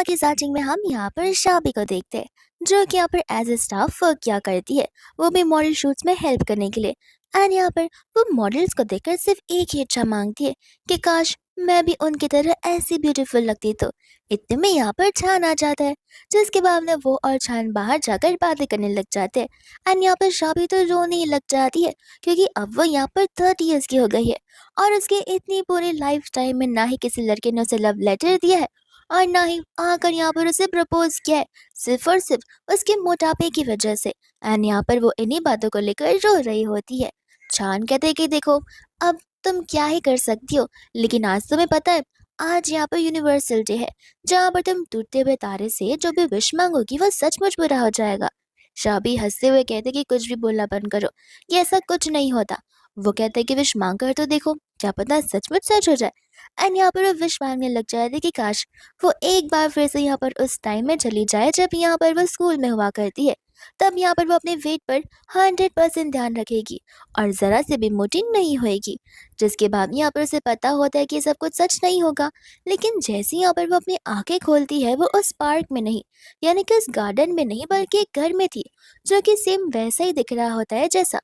की स्टार्टिंग में हम यहाँ पर शाबी को देखते हैं, जो कि यहाँ पर एज ए स्टाफ वर्क किया करती है, वो भी मॉडल शूट्स में हेल्प करने के लिए। एंड यहाँ पर वो मॉडल्स को देखकर सिर्फ एक ही इच्छा मांगती है कि काश मैं भी उनकी तरह ऐसी ब्यूटीफुल लगती। तो इतने में यहाँ पर छान आ जाता है, जिसके बाद में वो और छान बाहर जाकर बातें करने लग जाते हैं। एंड यहाँ पर शाबी तो रोने ही लग जाती है, क्योंकि अब वो यहाँ पर 30 ईयर्स की हो गई है और उसके इतनी पूरी लाइफ टाइम में ना ही किसी लड़के ने उसे लव लेटर दिया है और ना ही आकर यहाँ पर उसे प्रपोज किया है, सिर्फ और सिर्फ उसके मोटापे की वजह से। एंड यहाँ पर वो इन्हीं बातों को लेकर रो रही होती है। चांद कहते हैं कि देखो, अब तुम क्या ही कर सकती हो, लेकिन आज तुम्हें पता है, आज यहाँ पर यूनिवर्सल डे है, जहाँ पर तुम टूटते हुए तारे से जो भी विश मांगोगी वो सचमुच पूरा हो जाएगा। शाबी हंसते हुए कहते कि कुछ भी बोलना बंद करो, ये ऐसा कुछ नहीं होता। वो कहते कि विश मांग कर तो देखो, क्या पता सचमुच सच हो जाए। एंड यहाँ पर वो विश मांगने लग जाते कि काश वो एक बार फिर से यहाँ पर उस टाइम में चली जाए जब यहाँ पर वो स्कूल में हुआ करती है। तब यहाँ पर वो अपने वेट पर 100% ध्यान रखेगी और जरा से भी मोटी नहीं होएगी। जिसके बाद यहाँ पर उसे पता होता है कि ये सब कुछ सच नहीं होगा। लेकिन जैसे यहाँ पर वो अपनी आंखें खोलती है, वो उस पार्क में नहीं, यानी कि उस गार्डन में नहीं, बल्कि एक घर में थी, जो कि सेम वैसा ही दिख रहा होता है जैसा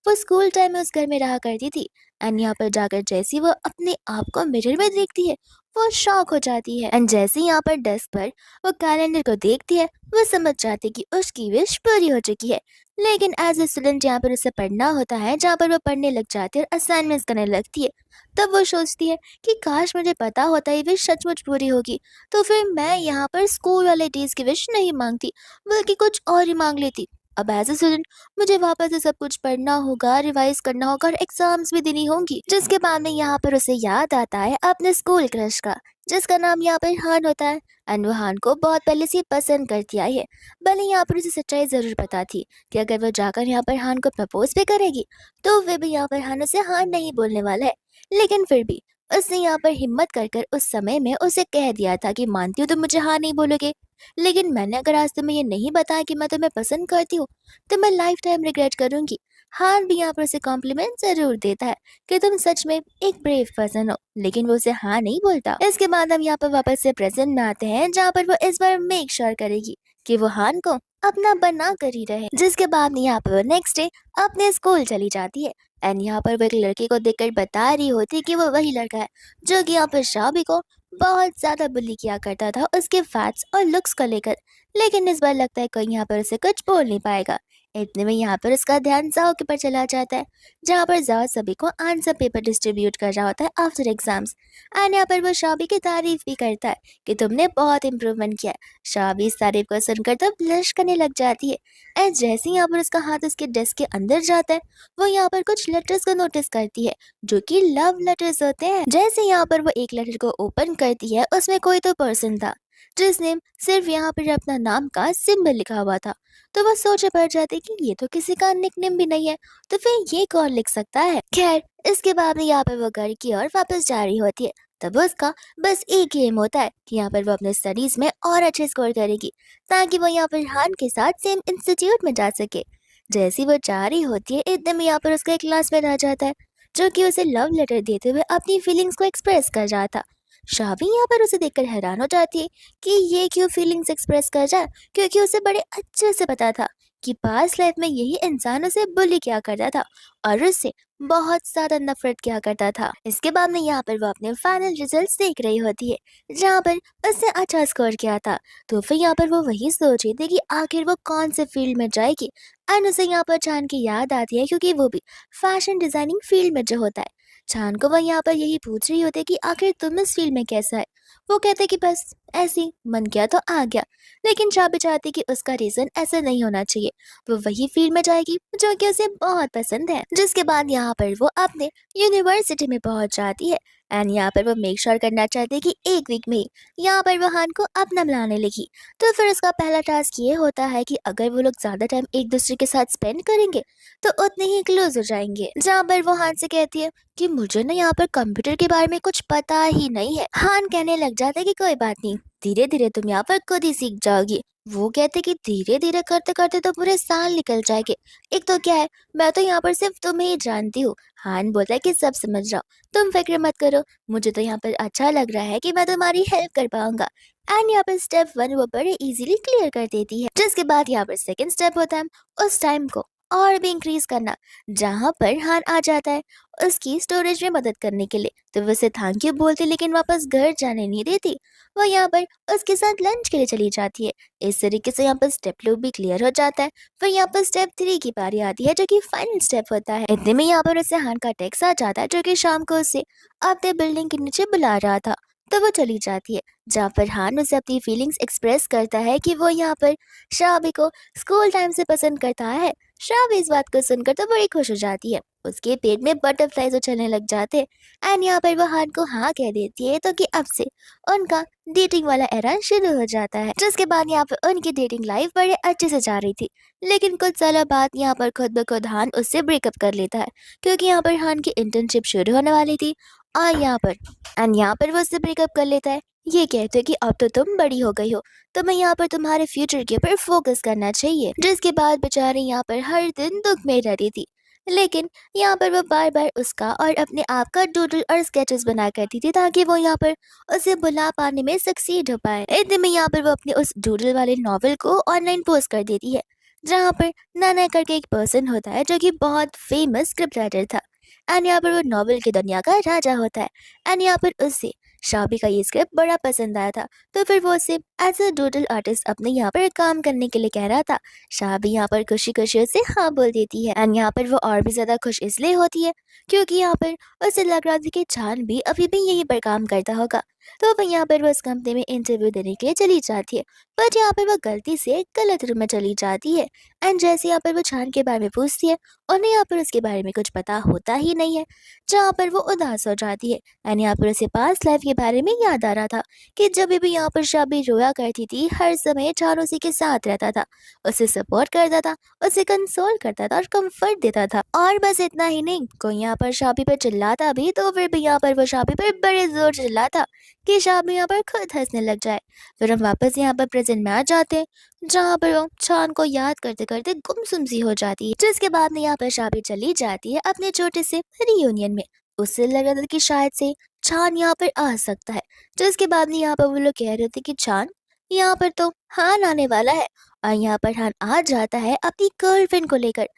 वो स्कूल टाइम में उस घर में रहा करती थी। एंड यहाँ पर जाकर जैसी वो अपने आप को मिरर में देखती है, वो शॉक हो जाती है। एंड जैसे यहाँ पर डेस्क पर वो कैलेंडर को देखती है, वो समझ जाती है कि उसकी विश पूरी हो चुकी है। लेकिन एज ए स्टूडेंट यहाँ पर उसे पढ़ना होता है, जहाँ पर वो पढ़ने लग जाती है और असाइनमेंट्स करने लगती है। तब वो सोचती है कि काश मुझे पता होता ये विश सचमुच पूरी होगी, तो फिर मैं यहाँ पर स्कूल वाले डेज की विश नहीं मांगती, बल्कि कुछ और ही मांग लेती। अब एज ए स्टूडेंट मुझे वापस से सब कुछ पढ़ना होगा, रिवाइज करना होगा और एग्जाम्स भी देनी होंगी। जिसके बाद में यहाँ पर उसे याद आता है अपने स्कूल क्रश का, जिसका नाम यहाँ पर हान होता है। एंड वो हान को बहुत पहले से ही पसंद करती आई है। भले यहाँ पर उसे सच्चाई जरूर पता थी कि अगर वो जाकर यहाँ पर हान को प्रपोज भी करेगी, तो वे भी यहाँ पर हान उसे हान नहीं बोलने वाला है। लेकिन फिर भी उसने यहाँ पर हिम्मत कर उस समय में उसे कह दिया था कि मानती हूँ तुम मुझे हाँ नहीं बोलोगे, लेकिन मैंने अगर आज तुम्हें ये नहीं बताया कि मैं तुम्हें पसंद करती हूँ, तो मैं लाइफ टाइम रिग्रेट करूंगी। हान भी यहाँ पर उसे कॉम्प्लीमेंट जरूर देता है कि तुम सच में एक ब्रेव पर्सन हो, लेकिन वो उसे हाँ नहीं बोलता। इसके बाद हम यहाँ पर वापस से प्रेजेंट में आते हैं, जहाँ पर वो इस बार मेक श्योर करेगी कि वो हान को अपना बना कर ही रहे। जिसके बाद में यहाँ पर नेक्स्ट डे अपने स्कूल चली जाती है। एंड यहाँ पर वो एक लड़के को देखकर बता रही होती कि वो वही लड़का है जो कि यहाँ पर शाबी को बहुत ज्यादा बुली किया करता था उसके फैट्स और लुक्स को लेकर। लेकिन इस बार लगता है कोई यहाँ पर उसे कुछ बोल नहीं पाएगा। इतने में यहाँ पर उसका ध्यान जाओ के पर चला जाता है, जहाँ पर जाओ सभी को आंसर पेपर डिस्ट्रीब्यूट कर रहा होता है आफ्टर एग्जाम्स। एंड यहाँ पर वो शाबी की तारीफ भी करता है कि तुमने बहुत इम्प्रूवमेंट किया है। शाबी इस तारीफ को सुनकर तो ब्लश करने लग जाती है। एंड जैसे ही यहाँ पर उसका हाथ उसके डेस्क के अंदर जाता है, वो यहाँ पर कुछ लेटर्स को नोटिस करती है, जो कि लव लेटर्स होते हैं। जैसे यहाँ पर वो एक लेटर को ओपन करती है, उसमें कोई तो पर्सन था जिसने सिर्फ यहाँ पर अपना नाम का सिंबल लिखा हुआ था। तो वो सोचे पड़ जाती कि ये तो किसी का निकनेम भी नहीं है, तो फिर ये कौन लिख सकता है। खैर, इसके बाद में यहाँ पर वो घर की ओर वापस जा रही होती है। तब उसका बस एक ही एम होता है कि यहाँ पर वो अपने स्टडीज में और अच्छे स्कोर करेगी, ताकि वो यहाँ पर हान के साथ सेम इंस्टीट्यूट में जा सके। जैसी वो जा रही होती है, इतने में यहाँ पर उसका एक क्लासमेट आ जाता है, जो कि उसे लव लेटर देते हुए अपनी फीलिंग्स को एक्सप्रेस कर रहा था। शाबी यहाँ पर उसे देखकर हैरान हो जाती है कि ये क्यों फीलिंग्स एक्सप्रेस कर रहा है, क्योंकि उसे बड़े अच्छे से पता था कि पास्ट लाइफ में यही इंसान उसे बुली किया करता था और उससे बहुत ज्यादा नफरत किया करता था। इसके बाद में यहाँ पर वो अपने फाइनल रिजल्ट्स देख रही होती है, जहाँ पर उसने अच्छा स्कोर किया था। तो फिर यहाँ पर वो वही सोच रही थी कि आखिर वो कौन से फील्ड में जाएगी। एंड उसे यहाँ पर चांद की याद आती है, क्योंकि वो भी फैशन डिजाइनिंग फील्ड में जो होता है। चांद को वह यहाँ पर यही पूछ रही होती है कि आखिर तुम इस फील्ड में कैसा है। वो कहते कि बस ऐसे ही मन किया तो आ गया। लेकिन चाबी चाहती कि उसका रीजन ऐसा नहीं होना चाहिए, वो वही फील्ड में जाएगी जो कि उसे बहुत पसंद है। जिसके बाद यहाँ पर वो अपने यूनिवर्सिटी में पहुंच जाती है। एंड यहाँ पर वो मेक श्योर करना चाहती है कि एक वीक में ही यहाँ पर वो हान को अपना बनाने लगी। तो फिर उसका पहला टास्क ये होता है कि अगर वो लोग ज्यादा टाइम एक दूसरे के साथ स्पेंड करेंगे, तो उतने ही क्लोज हो जाएंगे। जहाँ पर वो हान से कहती है कि मुझे ना यहाँ पर कंप्यूटर के बारे में कुछ पता ही नहीं है। हान कहने लग जाता है कि कोई बात नहीं, धीरे धीरे तुम यहाँ पर खुद ही सीख जाओगी। वो कहते कि धीरे धीरे करते करते तो पूरे साल निकल जाएंगे। एक तो क्या है, मैं तो यहाँ पर सिर्फ तुम्हें ही जानती हूँ। हान बोलता है कि सब समझ रहा हूँ, तुम फिक्र मत करो, मुझे तो यहाँ पर अच्छा लग रहा है कि मैं तुम्हारी हेल्प कर पाऊंगा। एंड यहाँ पर स्टेप 1 वो बड़े इजीली क्लियर कर देती है। जिसके बाद यहाँ पर सेकंड स्टेप होता है उस टाइम को और भी इंक्रीज करना, जहाँ पर हान आ जाता है उसकी स्टोरेज में मदद करने के लिए। तो वो उसे थैंक यू बोलती लेकिन वापस घर जाने नहीं देती। वो यहाँ पर उसके साथ लंच के लिए चली जाती है। इस तरीके से यहाँ पर स्टेप 2 भी क्लियर हो जाता है। फिर यहाँ पर स्टेप 3 की बारी आती है, जो कि फाइनल स्टेप होता है। इतने में यहाँ पर उसे हान का टेक्स्ट आ जाता है, जो कि शाम को उसे अपने बिल्डिंग के नीचे बुला रहा था। तो वो चली जाती है, जहाँ पर हान उसे अपनी फीलिंग्स एक्सप्रेस करता है कि वो यहाँ पर शाबी को स्कूल टाइम से पसंद करता है। शाबी इस बात को सुनकर तो बड़ी खुश हो जाती है। उसके पेट में बटरफ्लाइज उछलने लग जाते हैं एंड यहाँ पर वो हान को हाँ कह देती है, तो कि अब से उनका डेटिंग वाला एरा शुरू हो जाता है। जिसके बाद यहाँ पर उनकी डेटिंग लाइफ बड़े अच्छे से जा रही थी, लेकिन कुछ सालों बाद यहाँ पर खुद ब खुद हान उससे ब्रेकअप कर लेता है, क्योंकि यहाँ पर हान की इंटर्नशिप शुरू होने वाली थी। और यहाँ पर वो उससे ब्रेकअप कर लेता है, ये कहते कि अब तो तुम बड़ी हो गई हो, तो मैं यहाँ पर तुम्हारे फ्यूचर के ऊपर फोकस करना चाहिए। जिसके बाद बेचारी यहाँ पर हर दिन दुख में रहती थी, लेकिन यहाँ पर वो बार बार उसका और अपने आप का डूडल और स्केचेस बना करती थी, ताकि वो यहाँ पर उसे बुला पाने में सक्सीड हो पाए। इतने में यहाँ पर वो अपने उस डूडल वाले नॉवल को ऑनलाइन पोस्ट कर देती है, जहाँ पर नाना करके एक पर्सन होता है, जो कि बहुत फेमस स्क्रिप्ट राइटर था एंड यहाँ पर वो नॉवल की दुनिया का राजा होता है। एंड यहाँ पर उससे शाबी का ये स्क्रिप्ट बड़ा पसंद आया था, तो फिर वो उसे एज अ डूडल आर्टिस्ट अपने यहाँ पर काम करने के लिए कह रहा था। शाबी यहाँ पर खुशी खुशी उसे हाँ बोल देती है एंड यहाँ पर वो और भी ज्यादा खुश इसलिए होती है, क्योंकि यहाँ पर उसे लग रहा था कि चांद भी अभी भी यहीं पर काम करता होगा। तो फिर यहाँ पर वो उस कंपनी में इंटरव्यू देने के लिए चली जाती है, बट यहाँ पर वो गलती से गलत रूम में चली जाती है। एंड जैसे यहाँ पर वो चांद के बारे में पूछती है, उन्हें यहाँ पर उसके बारे में कुछ पता होता ही नहीं है, जहाँ पर वो उदास हो जाती है। एंड यहाँ पर उसे पास्ट लाइफ के बारे में याद आ रहा था कि जब भी यहाँ पर शाबी रोया करती थी, हर समय चांद उसी के साथ रहता था, उसे सपोर्ट करता था, उसे कंसोल करता था और कंफर्ट देता था। और बस इतना ही नहीं, कोई यहाँ पर शाबी पर चिल्लाता भी तो फिर भी यहाँ पर वो शाबी पर बड़े जोर से चिल्लाता कि शाबी यहाँ पर खुद हंसने लग जाए। फिर हम वापस यहाँ पर प्रेजेंट में आ जाते हैं, जहाँ पर वो चांद को याद करते करते गुमसुम सी हो जाती है। जिसके बाद में यहाँ पर शाबी चली जाती है अपने छोटे से रियूनियन में। उससे लग रहा था कि शायद से चांद यहाँ पर आ सकता है। जिसके बाद में यहाँ पर वो लोग कह रहे थे कि चांद यहाँ पर तो हान आने वाला है, और यहाँ पर हान आ जाता है अपनी गर्लफ्रेंड को लेकर।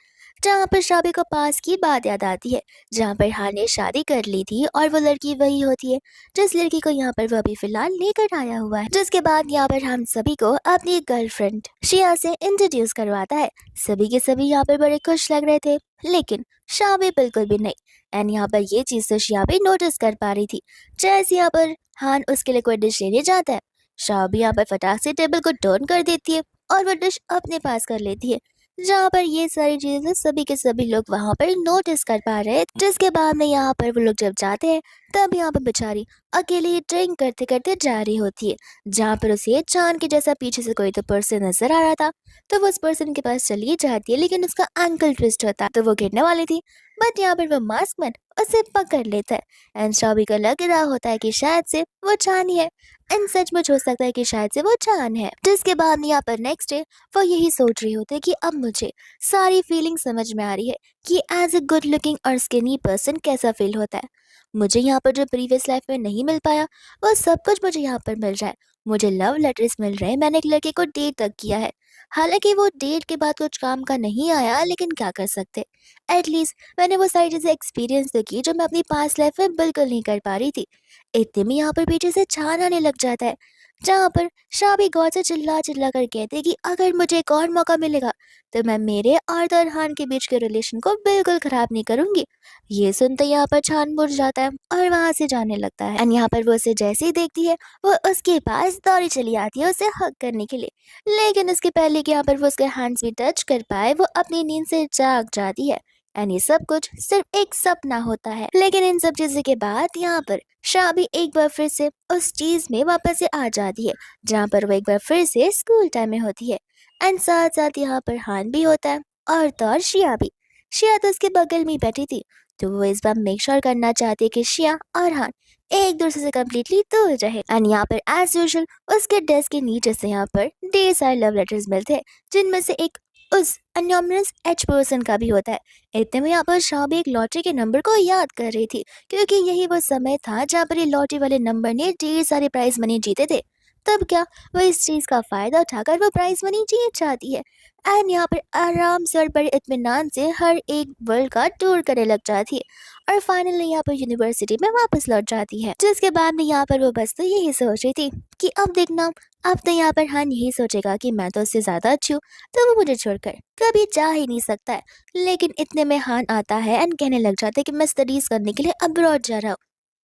जहाँ पर शाबी को पास की बात याद आती है, जहाँ पर हान ने शादी कर ली थी और वो लड़की वही होती है जिस लड़की को यहाँ पर वो अभी फिलहाल लेकर आया हुआ है। जिसके बाद यहाँ पर हम सभी को अपनी गर्लफ्रेंड शिया से इंट्रोड्यूस करवाता है। सभी के सभी यहाँ पर बड़े खुश लग रहे थे, लेकिन शाबी बिल्कुल भी नहीं। एंड यहाँ पर ये चीज तो शिया भी नोटिस कर पा रही थी। जैसे यहाँ पर हान उसके लिए कोई डिश लेने जाता है, शाबी यहाँ पर फटाक से टेबल को टर्न कर देती है और वो डिश अपने पास कर लेती है। जहाँ पर ये सारी चीजें सभी के सभी लोग वहां पर नोटिस कर पा रहे हैं। जिसके बाद में यहाँ पर वो लोग जब जाते हैं, तब यहाँ पर बेचारी अकेले ही ड्रिंक करते करते जा रही होती है, जहाँ पर उसे चांद के जैसा पीछे से कोई तो पर्सन नजर आ रहा था। तो वो उस पर्सन के पास चली जाती है, लेकिन उसका एंकल ट्विस्ट होता है, तो वो गिरने वाली थी, बट यहाँ पर वो मास्क मैन उसे पकड़ लेता है। एंड शाबी को लग रहा होता है कि शायद से वो चांद ही है, एंड सचमुच हो सकता है कि शायद से वो चांद है। जिसके बाद यहाँ पर नेक्स्ट डे वो यही सोच रही होती है कि अब मुझे सारी फीलिंग समझ में आ रही है कि एज ए गुड लुकिंग और स्किनी पर्सन कैसा फील होता है। मुझे यहाँ पर जो प्रीवियस लाइफ में नहीं मिल पाया, वो सब कुछ मुझे यहाँ पर मिल रहा है। मुझे लव लेटर्स मिल रहे हैं, मैंने एक लड़के को डेट तक किया है। हालांकि वो डेट के बाद कुछ काम का नहीं आया, लेकिन क्या कर सकते, एटलीस्ट मैंने वो सारी चीजें एक्सपीरियंस तो की जो मैं अपनी पास्ट लाइफ में बिल्कुल नहीं कर पा रही थी। इतने में यहाँ पर पीछे से छान आने लग जाता है, जहाँ पर शाबी गौर से चिल्ला चिल्ला कर कहते कि अगर मुझे एक और मौका मिलेगा तो मैं मेरे और दरहान के बीच के रिलेशन को बिल्कुल खराब नहीं करूंगी। ये सुनते यहाँ पर छान मुड़ जाता है और वहां से जाने लगता है। एंड यहाँ पर वो उसे जैसे ही देखती है, वो उसके पास दौड़ी चली आती है उसे हक करने के लिए, लेकिन उसके पहले कि यहाँ पर वो उसके हैंड्स भी टच कर पाए, वो अपनी नींद से जाग जाती है। एंड ये सब कुछ सिर्फ एक सपना होता है। लेकिन इन सब चीजों के बाद यहाँ पर शाबी एक बार फिर से उस चीज में वापस से आ जाती है, जहाँ पर वो एक बार फिर से स्कूल टाइम में होती है। एंड साथ साथ यहाँ पर हान भी होता है, और तो और शिया भी। शिया तो उसके बगल में ही बैठी थी, तो वो इस बार मेक श्योर करना चाहती है कि शिया और हान एक दूसरे से कम्प्लीटली दूर रहे। एंड यहाँ पर एज यूजुअल उसके डेस्क के नीचे से यहाँ पर ढेर सारे लव लेटर्स मिलते हैं, जिनमें से एक उस अनोनिमस एच पर्सन का भी होता है। इतने में यहाँ पर शाबी एक लॉटरी के नंबर को याद कर रही थी, क्योंकि यही वो समय था जहाँ पर ये लॉटरी वाले नंबर ने ढेर सारे प्राइज मनी जीते थे। तब क्या वो इस चीज़ का फ़ायदा उठाकर वो प्राइज़ मनी जीत जाती है एंड यहाँ पर आराम से और बड़े इत्मीनान से हर एक वर्ल्ड का टूर करने लग जाती है और फाइनली यहाँ पर यूनिवर्सिटी में वापस लौट जाती है। जिसके बाद में यहाँ पर वो बस तो यही सोच रही थी कि अब देखना, अब तो यहाँ पर हान यही सोचेगा कि मैं तो उससे ज़्यादा अच्छी हूँ, तो वो मुझे छोड़कर कभी जा ही नहीं सकता है। लेकिन इतने में हान आता है एंड कहने लग जाता है कि मैं स्टडीज़ करने के लिए अब्रॉड जा रहा हूँ।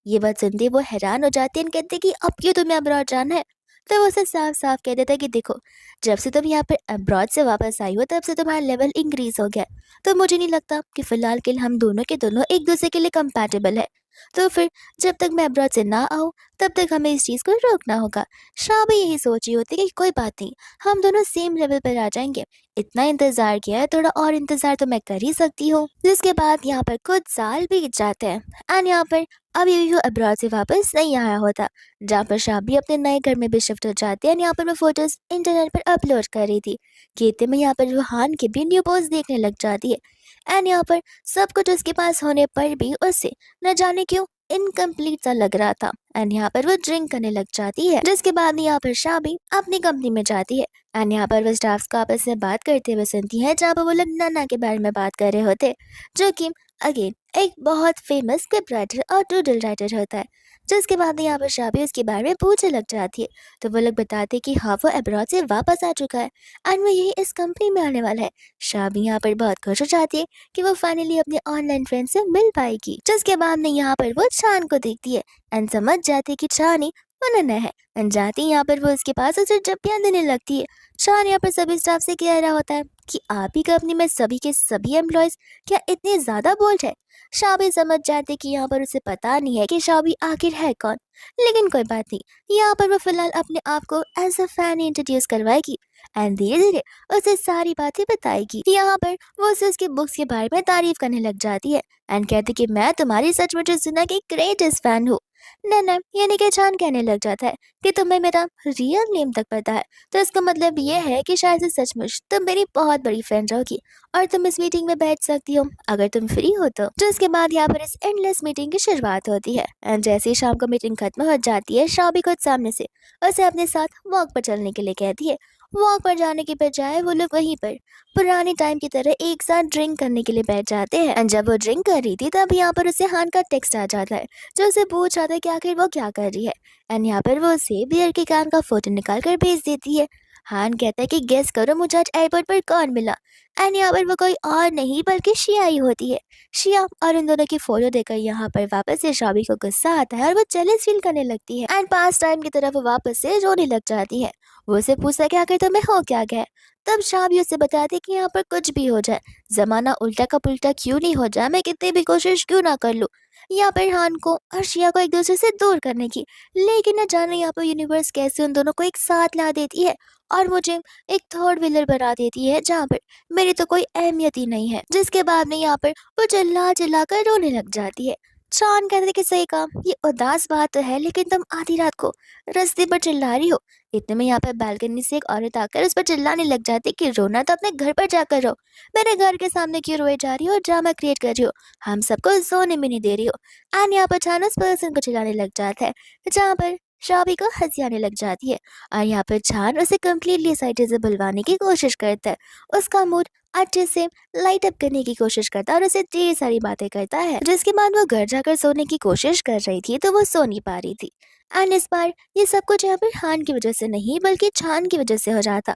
ये बात सुनते ही वो हैरान हो जाती है एंड कहते हैं कि अब क्यों तुम्हें अब्रॉड जाना है? तो वो उसे साफ-साफ कह देता है कि देखो, जब से तुम यहाँ पर अब्रॉड से वापस आई हो तब से तुम्हारा लेवल इंक्रीज़ हो गया है। तो मुझे नहीं लगता कि फ़िलहाल के लिए हम दोनों के दोनों एक-दूसरे के लिए कंपैटिबल है। तो फिर जब तक मैं अब्रॉड से ना आऊँ, तब तक हमें इस चीज़ को रोकना होगा। शाह भी यही सोच रही होती है कि कोई बात नहीं, हम दोनों सेम लेवल पर आ जाएँगे। इतना इंतज़ार किया है, थोड़ा और इंतज़ार तो मैं कर ही सकती हूँ। जिसके बाद यहाँ पर कुछ साल बीत जाते हैं एंड यहाँ पर अभी भी वो अब्रॉड से वापस नहीं आया होता, जहाँ पर शाह भी अपने नए घर में भी शिफ्ट हो जाती है एंड यहाँ पर वो फ़ोटोज़ इंटरनेट पर अपलोड कर रही थी कि इतने में यहाँ पर वो हान की भी न्यू पोस्ट देखने लग जाती है एंड यहाँ पर सब कुछ उसके पास होने पर भी उसे न जाने क्यों इनकम्प्लीट सा लग रहा था एंड यहाँ पर वो ड्रिंक करने लग जाती है। जिसके बाद यहाँ पर शाह भी अपनी कंपनी में जाती है एंड यहाँ पर वो स्टाफ्स को आपस में बात करते हुए सुनती है, जहाँ पर वो लोग नन्ना के बारे में बात कर रहे होते, जो कि अगेन एक बहुत फेमस स्क्रिप्ट राइटर और डूडल राइटर होता है। जिसके बाद यहाँ पर शाह भी उसके बारे में पूछने लग जाती है, तो वो लोग बताते हैं कि हाँ वो अब्रॉड से वापस आ चुका है एंड वो यही इस कंपनी में आने वाला है। शाह भी यहाँ पर बहुत खुश हो जाती है कि वो फाइनली अपने ऑनलाइन फ्रेंड से मिल पाएगी। जिसके बाद में यहाँ पर वो चांद को देखती है एंड समझ जाती है कि चांद ही वो नन्हा है एंड जाती है यहाँ पर वो उसके पास उसे जप्पियाँ देने लगती है। चांद यहाँ पर सभी स्टाफ से कह रहा होता है कि आप ही कंपनी में सभी के सभी एम्प्लॉयज क्या इतने ज्यादा बोल्ड है। शाह भी समझ जाते कि यहाँ पर उसे पता नहीं है कि शाह भी आखिर है कौन, लेकिन कोई बात नहीं, यहाँ पर वो फिलहाल अपने आप को एज अ फैन इंट्रोड्यूस करवाएगी एंड धीरे धीरे उसे सारी बातें बताएगी। यहाँ पर वो उसे उसकी बुक्स के बारे में तारीफ करने लग जाती है एंड कहती कि मैं तुम्हारी सचमुच इस दुनिया की ग्रेटेस्ट फैन हूँ। नन्ना यानी कि चांद कहने लग जाता है कि तुम्हें मेरा रियल नेम तक पता है, तो इसका मतलब ये है कि शायद से सचमुच तुम मेरी बहुत बड़ी फ्रेंड रहोगी और तुम इस मीटिंग में बैठ सकती हो अगर तुम फ्री हो तो। जिसके बाद यहाँ पर इस एंडलेस मीटिंग की शुरुआत होती है एंड जैसे ही शाम को मीटिंग खत्म हो जाती है, शाह भी खुद सामने से उसे अपने साथ वॉक पर चलने के लिए कहती है। वॉक पर जाने के बजाय वो लोग वहीं पर पुराने टाइम की तरह एक साथ ड्रिंक करने के लिए बैठ जाते हैं एंड जब वो ड्रिंक कर रही थी तब यहाँ पर उसे हान का टेक्स्ट आ जाता है, जो उसे पूछ रहा था कि आखिर वो क्या कर रही है एंड यहाँ पर वो उसे बियर के कैन का फोटो निकाल कर भेज देती है। हान कहता है कि गेस करो मुझे आज एयरपोर्ट पर कौन मिला एंड यहाँ पर वो कोई और नहीं बल्कि शिया ही होती है। शिया और इन दोनों की फोटो देखकर यहाँ पर वापस से शाबी को गुस्सा आता है और वो जेलस फील करने लगती है एंड पास टाइम की तरफ वो वापस से रोने लग जाती है। वो उसे पूछता है कि आखिर तुम्हें हो क्या गया है? तब शाबी उसे बताती है कि यहाँ पर कुछ भी हो जाए, जमाना उल्टा का पुल्टा क्यों नहीं हो जाए, मैं कितनी भी कोशिश क्यों ना कर लूँ यहाँ पर हान को और शिया को एक दूसरे से दूर करने की, लेकिन न जाने यहाँ पर यूनिवर्स कैसे उन दोनों को एक साथ ला देती है और मुझे एक थर्ड व्हीलर बना देती है जहाँ पर मेरी तो कोई अहमियत ही नहीं है। जिसके बाद में यहाँ पर वो चिल्ला चिल्ला कर रोने लग जाती है। चांद कहते कि सही कहा, ये उदास बात तो है, लेकिन तुम आधी रात को रास्ते पर चिल्ला रही हो। इतने में यहाँ पर बालकनी से एक औरत आकर उस पर चिल्लाने लग जाती कि रोना तो अपने घर पर जाकर रो, मेरे घर के सामने क्यों रोए जा रही हो और ड्रामा क्रिएट कर रही हो, हम सबको सोने भी नहीं दे रही हो। एंड यहाँ पर चांद उस पर्सन को चिल्लाने लग जाता है, जहाँ पर शाबी को हंसी आने लग जाती है और यहाँ पर चांद उसे कम्प्लीटली एक्साइटेड से बुलवाने की कोशिश करता है, उसका मूड अच्छे से लाइट अप करने की कोशिश करता है और उसे ढेर सारी बातें करता है। जिसके बाद वो घर जाकर सोने की कोशिश कर रही थी तो वो सो नहीं पा रही थी एंड इस बार ये सब कुछ यहाँ पर हान की वजह से नहीं बल्कि छान की वजह से हो जाता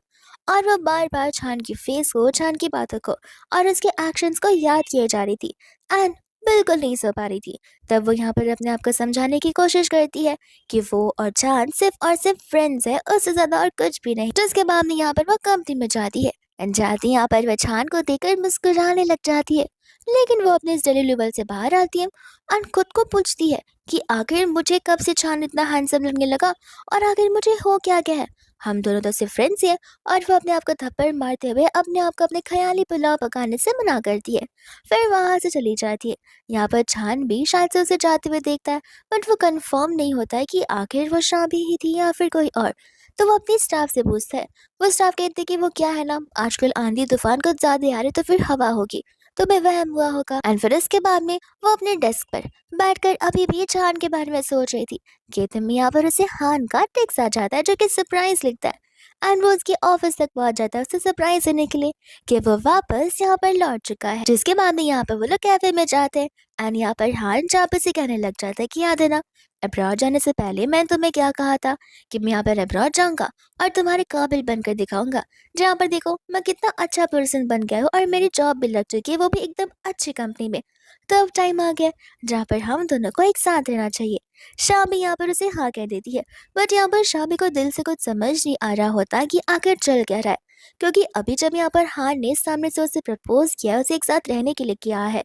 और वो बार बार छान की फेस को, छान की बातों को और उसके एक्शंस को याद किए जा रही थी एंड बिल्कुल नहीं सो पा रही थी। तब वो यहाँ पर अपने आप को समझाने की कोशिश करती है कि वो और चांद सिर्फ और सिर्फ फ्रेंड्स है, उससे ज्यादा और कुछ भी नहीं। जिसके बाद में यहाँ पर वो कंपनी में जाती है एंड जाती यहाँ पर वह चांद को देखकर मुस्कुराने लग जाती है, लेकिन वो अपने इस जली लेवल से बाहर आती है और खुद को पूछती है कि आखिर मुझे कब से चांद इतना हैंडसम लगने लगा और आखिर मुझे हो क्या गया है। हम दोनों तो सिर्फ फ्रेंड्स ही हैं। और वो अपने आप को थप्पड़ मारते हुए अपने आप को अपने ख्याली पुलाव पकाने से मना करती है, फिर वहां से चली जाती है। यहाँ पर चांद भी शायद से उसे जाते हुए देखता है, बट वो कंफर्म नहीं होता है कि आखिर वो शाबी ही थी या फिर कोई और। तो वो अपनी स्टाफ से पूछता है, वो स्टाफ कहते हैं कि वो क्या है ना, आजकल आंधी तूफान कुछ ज्यादा आ रहे तो फिर हवा होगी, तुम्हें वहम हुआ होगा। एंड फिर उसके बाद में वो अपने डेस्क पर बैठकर अभी भी चान के बारे में सोच रही थी कि तुम यहाँ पर उसे हान का टेक्स्ट आ जाता है जो कि सरप्राइज लिखता है। एंड वो उसके ऑफिस तक पहुंच जाता है उसे सरप्राइज देने के लिए कि वो वापस यहाँ पर लौट चुका है। जिसके बाद में यहाँ पर वो लोग कैफे में जाते हैं। एंड यहाँ पर हान चापे से कहने लग जाता है कि याद है ना, अब्रॉड जाने से पहले मैं तुम्हें क्या कहा था कि मैं यहाँ पर अब्रॉड जाऊंगा और तुम्हारे काबिल बनकर दिखाऊंगा। जहाँ पर देखो मैं कितना अच्छा पर्सन बन गया हूँ और मेरी जॉब भी लग चुकी है, वो भी एकदम अच्छी कंपनी में। तो अब टाइम आ गया जहाँ पर हम दोनों को एक साथ रहना चाहिए। शाबी यहाँ पर उसे हाँ कह देती है। बट यहाँ पर शाबी को दिल से कुछ समझ नहीं आ रहा होता कि आखिर चल क्या रहा है, क्योंकि अभी जब यहाँ पर हान ने सामने से उसे प्रपोज किया है, उसे एक साथ रहने के लिए किया है,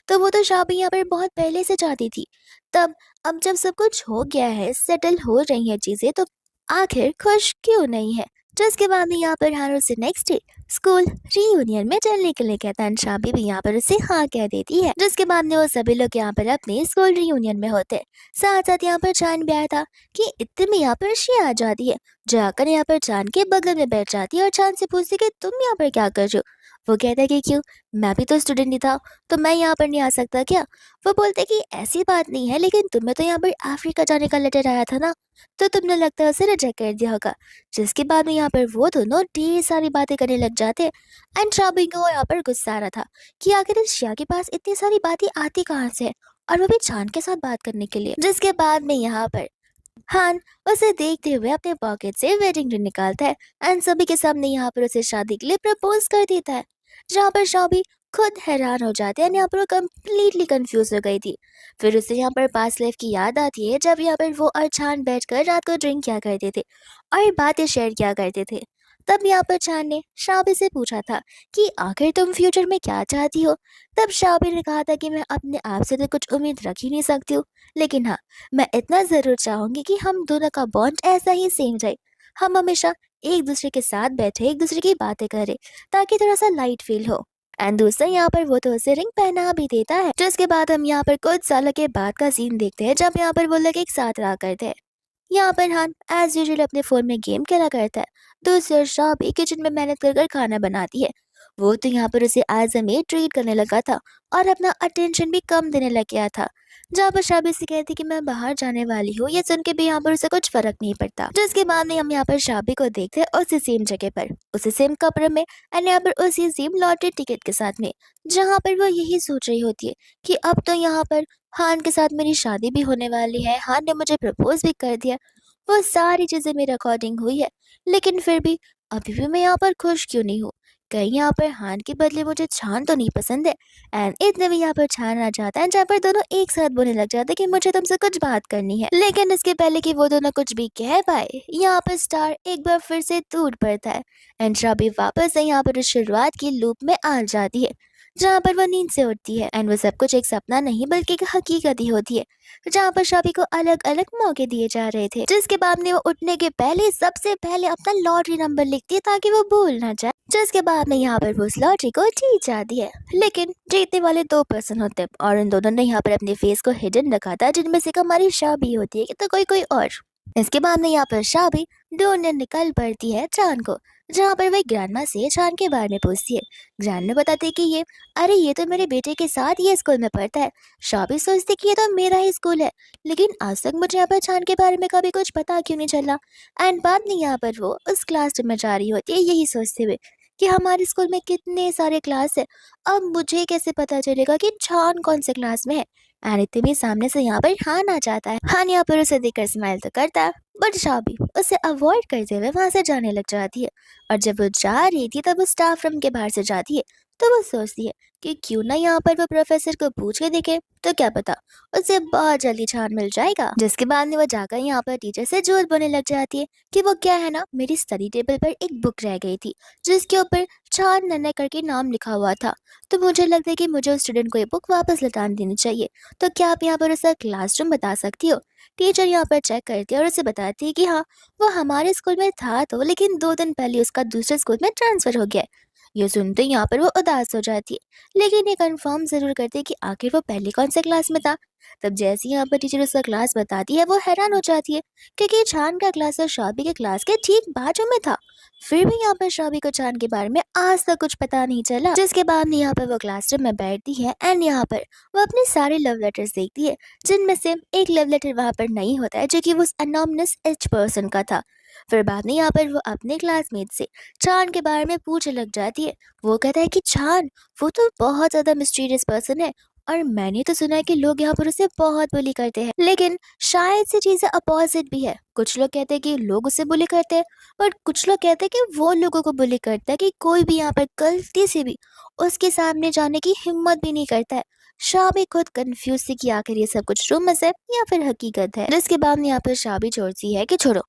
तो वो तो शाबी यहाँ पर बहुत पहले से चाहती थी। तब अब जब सब कुछ हो गया है, सेटल हो रही हैं चीजें, तो आखिर खुश क्यों नहीं है। जिसके बाद में यहाँ पर हान उसे नेक्स्ट डे स्कूल रीयूनियन में चलने के लिए कहता है। शाबी भी यहाँ पर उसे हाँ कह देती है। जिसके बाद में वो सभी लोग यहाँ पर अपने स्कूल रीयूनियन में होते हैं। साथ साथ यहाँ पर चांद भी आया था कि इतने में यहाँ पर शी आ जाती है। जाकर यहाँ पर चांद के बगल में बैठ जाती है और चांद से पूछती कि तुम यहाँ पर क्या कर रहे हो। वो कहता है कि क्यों, मैं भी तो स्टूडेंट ही था, तो मैं यहाँ पर नहीं आ सकता क्या। वो बोलते कि ऐसी बात नहीं है, लेकिन तुम्हें तो यहाँ पर अफ्रीका जाने का लेटर आया था ना, तो तुमने लगता है उसे रिजेक्ट कर दिया होगा। जिसके बाद में यहाँ पर वो दोनों ढेर सारी बातें करने लग जाते। एंड शाबी को यहाँ पर गुस्सा आ रहा था कि आखिर इस शिया के पास इतनी सारी बातें आती कहाँ से है, और वो भी चांद के साथ बात करने के लिए। जिसके बाद में यहाँ पर हान उसे देखते हुए अपने पॉकेट से वेडिंग रिंग निकालता है एंड सभी के सामने यहाँ पर उसे शादी के लिए प्रपोज कर देता है। जहाँ पर शाबी खुद हैरान हो जाते हैं। यहाँ पर वो कम्प्लीटली कंफ्यूज हो गई थी। फिर उसे यहाँ पर पास्ट लाइफ की याद आती है जब यहाँ पर वो और चांद बैठकर रात को ड्रिंक किया करते थे और बातें शेयर किया करते थे। तब यहाँ पर चांद ने शाबी से पूछा था कि आखिर तुम फ्यूचर में क्या चाहती हो। तब शाबी ने कहा था कि मैं अपने आप से तो कुछ उम्मीद रख ही नहीं सकती हूँ, लेकिन हाँ, मैं इतना जरूर चाहूंगी कि हम दोनों का बॉन्ड ऐसा ही सेम रहे। हम हमेशा एक दूसरे के साथ बैठे एक दूसरे की बातें करें, ताकि थोड़ा सा लाइट फील हो। एंड दूसरा यहाँ पर वो तो उसे रिंग पहना भी देता है। जिसके बाद हम यहाँ पर कुछ सालों के बाद का सीन देखते हैं जब यहाँ पर वो लोग एक साथ रहा करते हैं। यहाँ पर हान एज यूजुअल अपने फोन में गेम खेला करता है। दूसरी ओर शाबी किचन में मेहनत कर कर खाना बनाती है। वो तो यहाँ पर उसे एज अ मेड ट्रीट करने लगा था और अपना अटेंशन भी कम देने लग गया था। जहाँ पर शाबी से कहती कि मैं बाहर जाने वाली हूँ, ये सुन के भी यहाँ पर उसे कुछ फर्क नहीं पड़ता। जिसके बाद में हम यहाँ पर शाबी को देखते हैं उसी सेम जगह पर, उसी सेम कपड़े में एंड यहाँ पर उसी सेम लॉटरी टिकट के साथ में, जहाँ पर वो यही सोच रही होती है कि अब तो यहाँ पर हान के साथ मेरी शादी भी होने वाली है, हान ने मुझे प्रपोज भी कर दिया। वो सारी चीजें मेरे अकॉर्डिंग हुई है, लेकिन फिर भी अभी भी मैं यहाँ पर खुश क्यों नहीं हूँ। कहीं यहाँ पर हान के बदले मुझे छान तो नहीं पसंद है। एंड इतने में यहाँ पर छान आ जाता है जहाँ पर दोनों एक साथ बोलने लग जाते हैं कि मुझे तुमसे कुछ बात करनी है। लेकिन इसके पहले कि वो दोनों कुछ भी कह पाए, यहाँ पर स्टार एक बार फिर से टूट पड़ता है एंड शाबी वापस से यहाँ पर उस शुरुआत की लूप में आ जाती है, जहाँ पर वो नींद से उठती है एंड वो सब कुछ एक सपना नहीं बल्कि एक हकीकत ही होती है, जहाँ पर शाबी को अलग अलग मौके दिए जा रहे थे। जिसके बाद में वो उठने के पहले सबसे पहले अपना लॉटरी नंबर लिखती है ताकि वो भूल ना जाए। जिसके बाद में यहाँ पर वो उस लॉटरी को जीत जाती है। लेकिन जीतने वाले दो पर्सन होते हैं और उन दोनों ने यहाँ पर अपने फेस को हिडन रखा था, जिनमें से हमारी शाबी होती है तो कोई कोई और। इसके बाद में यहाँ पर शाबी ढूंढने निकल पड़ती है चांद को, जहाँ पर वह ग्रैंडमा से चांद के बारे में पूछती है। ग्रैंडमा बताती है कि ये तो मेरे बेटे के साथ ये स्कूल में पढ़ता है। शाबी सोचती कि ये तो मेरा ही स्कूल है, लेकिन आज तक मुझे यहाँ पर चांद के बारे में कभी कुछ पता क्यों नहीं चला। एंड बाद में यहाँ पर वो उस क्लास में जा रही होती है यही सोचते हुए कि हमारे स्कूल में कितने सारे क्लास है, अब मुझे कैसे पता चलेगा कि चांद कौन से क्लास में है। एंड इतने भी सामने से यहाँ पर हान आ जाता है। हान यहाँ पर उसे देखकर स्माइल तो करता है, बट शाबी उसे अवॉइड करते हुए वहां से जाने लग जाती है। और जब वो जा रही थी तब वो स्टाफ रूम के बाहर से जाती है, तो वो सोचती है कि क्यों ना यहाँ पर वो प्रोफेसर को पूछ के देखे, तो क्या पता उसे बहुत जल्दी छान मिल जाएगा। जिसके बाद में वो जाकर यहाँ पर टीचर से झूठ बोलने लग जाती है कि वो क्या है ना, मेरी स्टडी टेबल पर एक बुक रह गई थी जिसके ऊपर छान नन्ना करके नाम लिखा हुआ था, तो मुझे लगता है कि मुझे उस स्टूडेंट को ये बुक वापस लौटान देनी चाहिए। तो क्या आप यहाँ पर उसका क्लासरूम बता सकती हो। टीचर यहाँ पर चेक करती है और उसे बताती है कि हाँ, वो हमारे स्कूल में था तो, लेकिन 2 दिन पहले उसका दूसरे स्कूल में ट्रांसफर हो गया है। ये सुनते ही यहाँ पर वो उदास हो जाती है, लेकिन ये कंफर्म जरूर करती है कि आखिर वो पहले कौन से क्लास में था। तब जैसे ही यहाँ पर टीचर उसका क्लास बताती है वो हैरान हो जाती है क्योंकि चांद का क्लास और शाबी के क्लास के ठीक बाजू में था। फिर भी यहाँ पर शाबी को चांद के बारे में आज तक कुछ पता नहीं चला। जिसके बाद में यहाँ पर वो क्लासरूम में बैठती है एंड यहाँ पर वो अपने सारे लव लेटर्स देखती है, जिनमें से एक लव लेटर वहाँ पर नहीं होता है जो कि वो अनोनिमस एच पर्सन का था। फिर बाद में यहाँ पर वो अपने क्लासमेट से चांद के बारे में पूछने लग जाती है। वो कहता है कि चांद वो तो बहुत ज्यादा मिस्टीरियस पर्सन है और मैंने तो सुना है कि लोग यहाँ पर उसे बहुत बुली करते हैं, लेकिन शायद से चीजें अपोजिट भी है। कुछ लोग कहते हैं कि लोग उसे बुली करते हैं और कुछ लोग कहते हैं कि वो लोगों को बुली करता है कि कोई भी यहाँ पर गलती से भी उसके सामने जाने की हिम्मत भी नहीं करता है। शाबी खुद कंफ्यूज थी कि आखिर ये सब कुछ रूमर्स है या फिर हकीकत है। जिसके बाद में यहाँ पर शाबी छोड़ती है कि छोड़ो,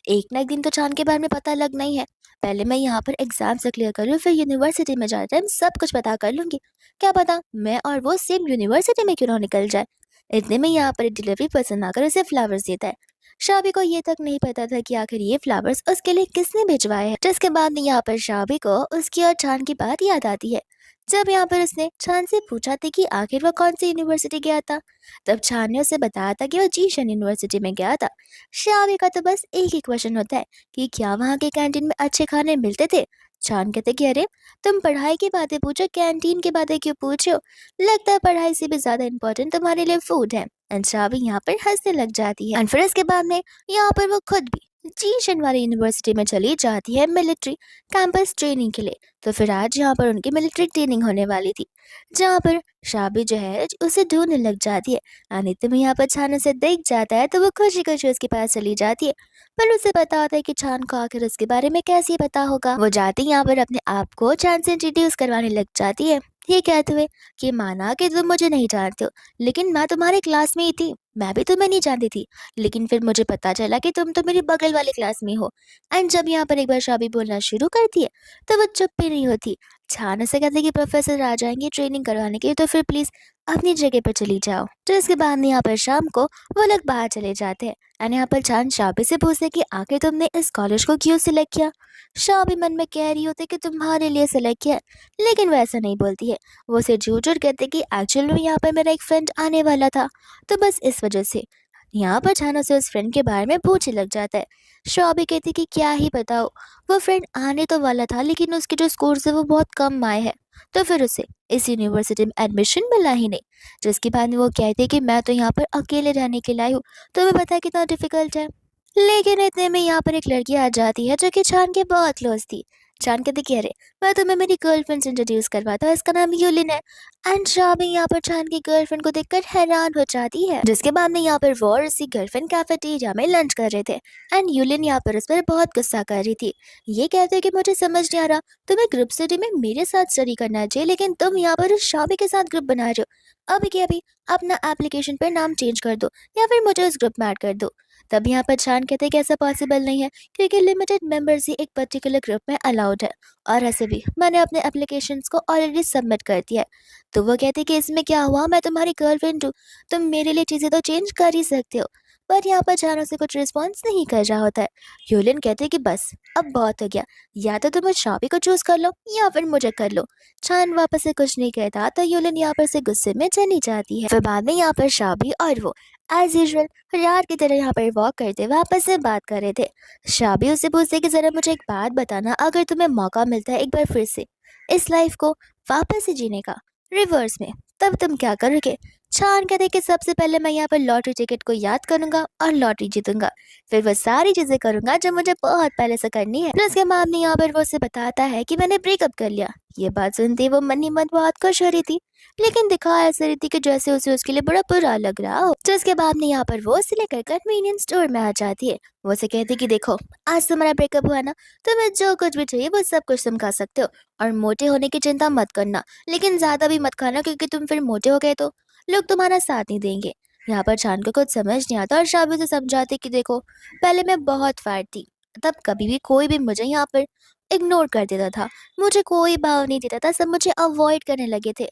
एक ना एक दिन तो चांद के बारे में पता लगना ही है। पहले मैं यहाँ पर एग्जाम से क्लियर कर लूँ, फिर यूनिवर्सिटी में जाते टाइम सब कुछ पता कर लूंगी। क्या पता मैं और वो सेम यूनिवर्सिटी में क्यों ना निकल जाए। इतने में यहाँ पर डिलीवरी पर्सन आकर उसे फ्लावर्स देता है। शाबी को ये तक नहीं पता था कि आखिर ये फ्लावर्स उसके लिए किसने भिजवाए हैं। जिसके बाद में यहाँ पर शाबी को उसकी और चांद की बात याद आती है। जब यहाँ पर उसने चांद से पूछा था कि आखिर वो कौन सी यूनिवर्सिटी गया था, तब चांद ने उसे बताया था कि वो जीशन यूनिवर्सिटी में गया था। शाबी का तो बस एक ही क्वेश्चन होता है कि क्या वहाँ के कैंटीन में अच्छे खाने मिलते थे। चांद कहते कि अरे तुम पढ़ाई की बातें पूछो, कैंटीन की बातें क्यों पूछ रहे हो, लगता है पढ़ाई से भी ज्यादा इम्पोर्टेंट तुम्हारे लिए फूड है। एंड शाबी यहाँ पर हंसने लग जाती है। एंड फिर इसके बाद में यहाँ पर वो खुद भी जीशन वाली यूनिवर्सिटी में चली जाती है मिलिट्री कैंपस ट्रेनिंग के लिए। तो फिर आज यहाँ पर उनकी मिलिट्री ट्रेनिंग होने वाली थी, जहाँ पर शाबी जो है उसे ढूंढने लग जाती है। अनित में यहाँ पर छान उसे देख जाता है तो वो खुशी खुशी उसके पास चली जाती है। पर उसे पता होता है कि चांद को आखिर उसके बारे में कैसे पता होगा। वो जाती यहाँ पर अपने आप को चांद से इंट्रोड्यूस करवाने लग जाती है, ये कहते हुए कि माना कि तुम मुझे नहीं जानते हो, लेकिन मैं तुम्हारे क्लास में ही थी। मैं भी तुम्हें नहीं जानती थी, लेकिन फिर मुझे पता चला कि तुम तो मेरी बगल वाले क्लास में हो। एंड जब यहाँ पर एक बार शाबी बोलना शुरू करती है तो वो चुप भी नहीं होती। छान से कहते कि प्रोफेसर आ जाएंगे ट्रेनिंग करवाने के लिए, तो फिर प्लीज अपनी जगह पर चली जाओ। तो इसके बाद में यहाँ पर शाम को वो लोग बाहर चले जाते हैं। एंड यहाँ पर चांद शाबी से पूछते कि आखिर तुमने इस कॉलेज को क्यों सिलेक्ट किया। शाबी मन में कह रही होती कि तुम्हारे लिए सिलेक्ट किया, लेकिन वो ऐसा नहीं बोलती है। वो उसे झूठ झूठ कहते कि एक्चुअल में यहाँ पर मेरा एक फ्रेंड आने वाला था, तो बस इस वजह से। यहाँ पर छाना से उस फ्रेंड के बारे में पूछने लग जाता है। शॉबी कहती कि क्या ही बताओ, वो फ्रेंड आने तो वाला था लेकिन उसके जो स्कोर्स है वो बहुत कम आए हैं, तो फिर उसे इस यूनिवर्सिटी में एडमिशन मिला ही नहीं। जिसके बाद में वो कहती कि मैं तो यहाँ पर अकेले रहने के लिए आई हूँ, तुम्हें पता है कितना डिफिकल्ट है। लेकिन इतने में यहाँ पर एक लड़की आ जाती है जो कि चांद के बहुत क्लोज थी। चांद कहती कि अरे मैं तुम्हें मेरी गर्लफ्रेंड से इंट्रोड्यूस करवाता हूँ, इसका नाम यूलिन है। एंड शाबी यहाँ पर चांद की गर्लफ्रेंड को देखकर हैरान हो जाती है। जिसके बाद में यहाँ पर वो और उसकी गर्लफ्रेंड कैफेटेरिया में लंच कर रहे थे एंड यूलिन यहाँ पर उस पर बहुत गुस्सा कर रही थी। ये कहते कि मुझे समझ नहीं आ रहा, तुम्हें ग्रुप स्टडी में मेरे साथ स्टडी करना चाहिए, लेकिन तुम यहाँ पर उस शाबी के साथ ग्रुप बना रहे हो। अभी के अभी अपना एप्लीकेशन पर नाम चेंज कर दो या फिर मुझे उस ग्रुप में ऐड कर दो। तब यहाँ पर चांद कहते कि ऐसा पॉसिबल नहीं है क्योंकि लिमिटेड मेंबर्स ही एक पर्टिकुलर ग्रुप में अलाउड है, और ऐसे भी मैंने अपने एप्लीकेशंस को ऑलरेडी सबमिट कर दिया है। तो वो कहते कि इसमें क्या हुआ, मैं तुम्हारी गर्लफ्रेंड हूँ, तुम मेरे लिए चीज़ें तो चेंज कर ही सकते हो। पर यहाँ पर चारों से कुछ रिस्पॉन्स नहीं कर रहा होता है। यूलिन कहते कि बस अब बहुत हो गया, या तो तुम उस शाबी को चूज कर लो या फिर मुझे कर लो। चांद वापस से कुछ नहीं कहता तो यूलिन यहाँ पर से गुस्से में चली जाती है। फिर बाद में यहाँ पर शाबी और वो एज यूजल यार की तरह यहाँ पर वॉक करते वापस से बात कर रहे थे। शाबी उससे पूछते कि जरा मुझे एक बात बताना, अगर तुम्हें मौका मिलता है एक बार फिर से इस लाइफ को वापस से जीने का रिवर्स में, तब तुम क्या करोगे। चांद कहते कि सबसे पहले मैं यहाँ पर लॉटरी टिकट को याद करूंगा और लॉटरी जीतूंगा, फिर वो सारी चीजें करूंगा जो मुझे बहुत पहले से करनी है। फिर उसके बाद में यहाँ पर वो उसे बताता है कि मैंने ब्रेकअप कर लिया। ये बात सुनती वो मन ही मन बहुत खुश हो रही थी, लेकिन दिखा ऐसे रही थी कि जैसे उसे उसके लिए बड़ा बुरा लग रहा हो। तो उसके बाद में यहाँ पर वो उसे लेकर कन्वीनियंस स्टोर में आ जाती है। वो उसे कहती कि देखो आज तुम्हारा ब्रेकअप हुआ ना, तुम्हें जो कुछ भी चाहिए वो सब कुछ तुम खा सकते हो, और मोटे होने की चिंता मत करना, लेकिन ज्यादा भी मत खाना क्योंकि तुम फिर मोटे हो गए तो लोग तुम्हारा साथ नहीं देंगे। यहाँ पर चांद को कुछ समझ नहीं आता और शाबी से समझाते कि देखो पहले मैं बहुत फैट थी, तब कभी भी कोई भी मुझे यहाँ पर इग्नोर कर देता था, मुझे कोई भाव नहीं देता था, सब मुझे अवॉइड करने लगे थे।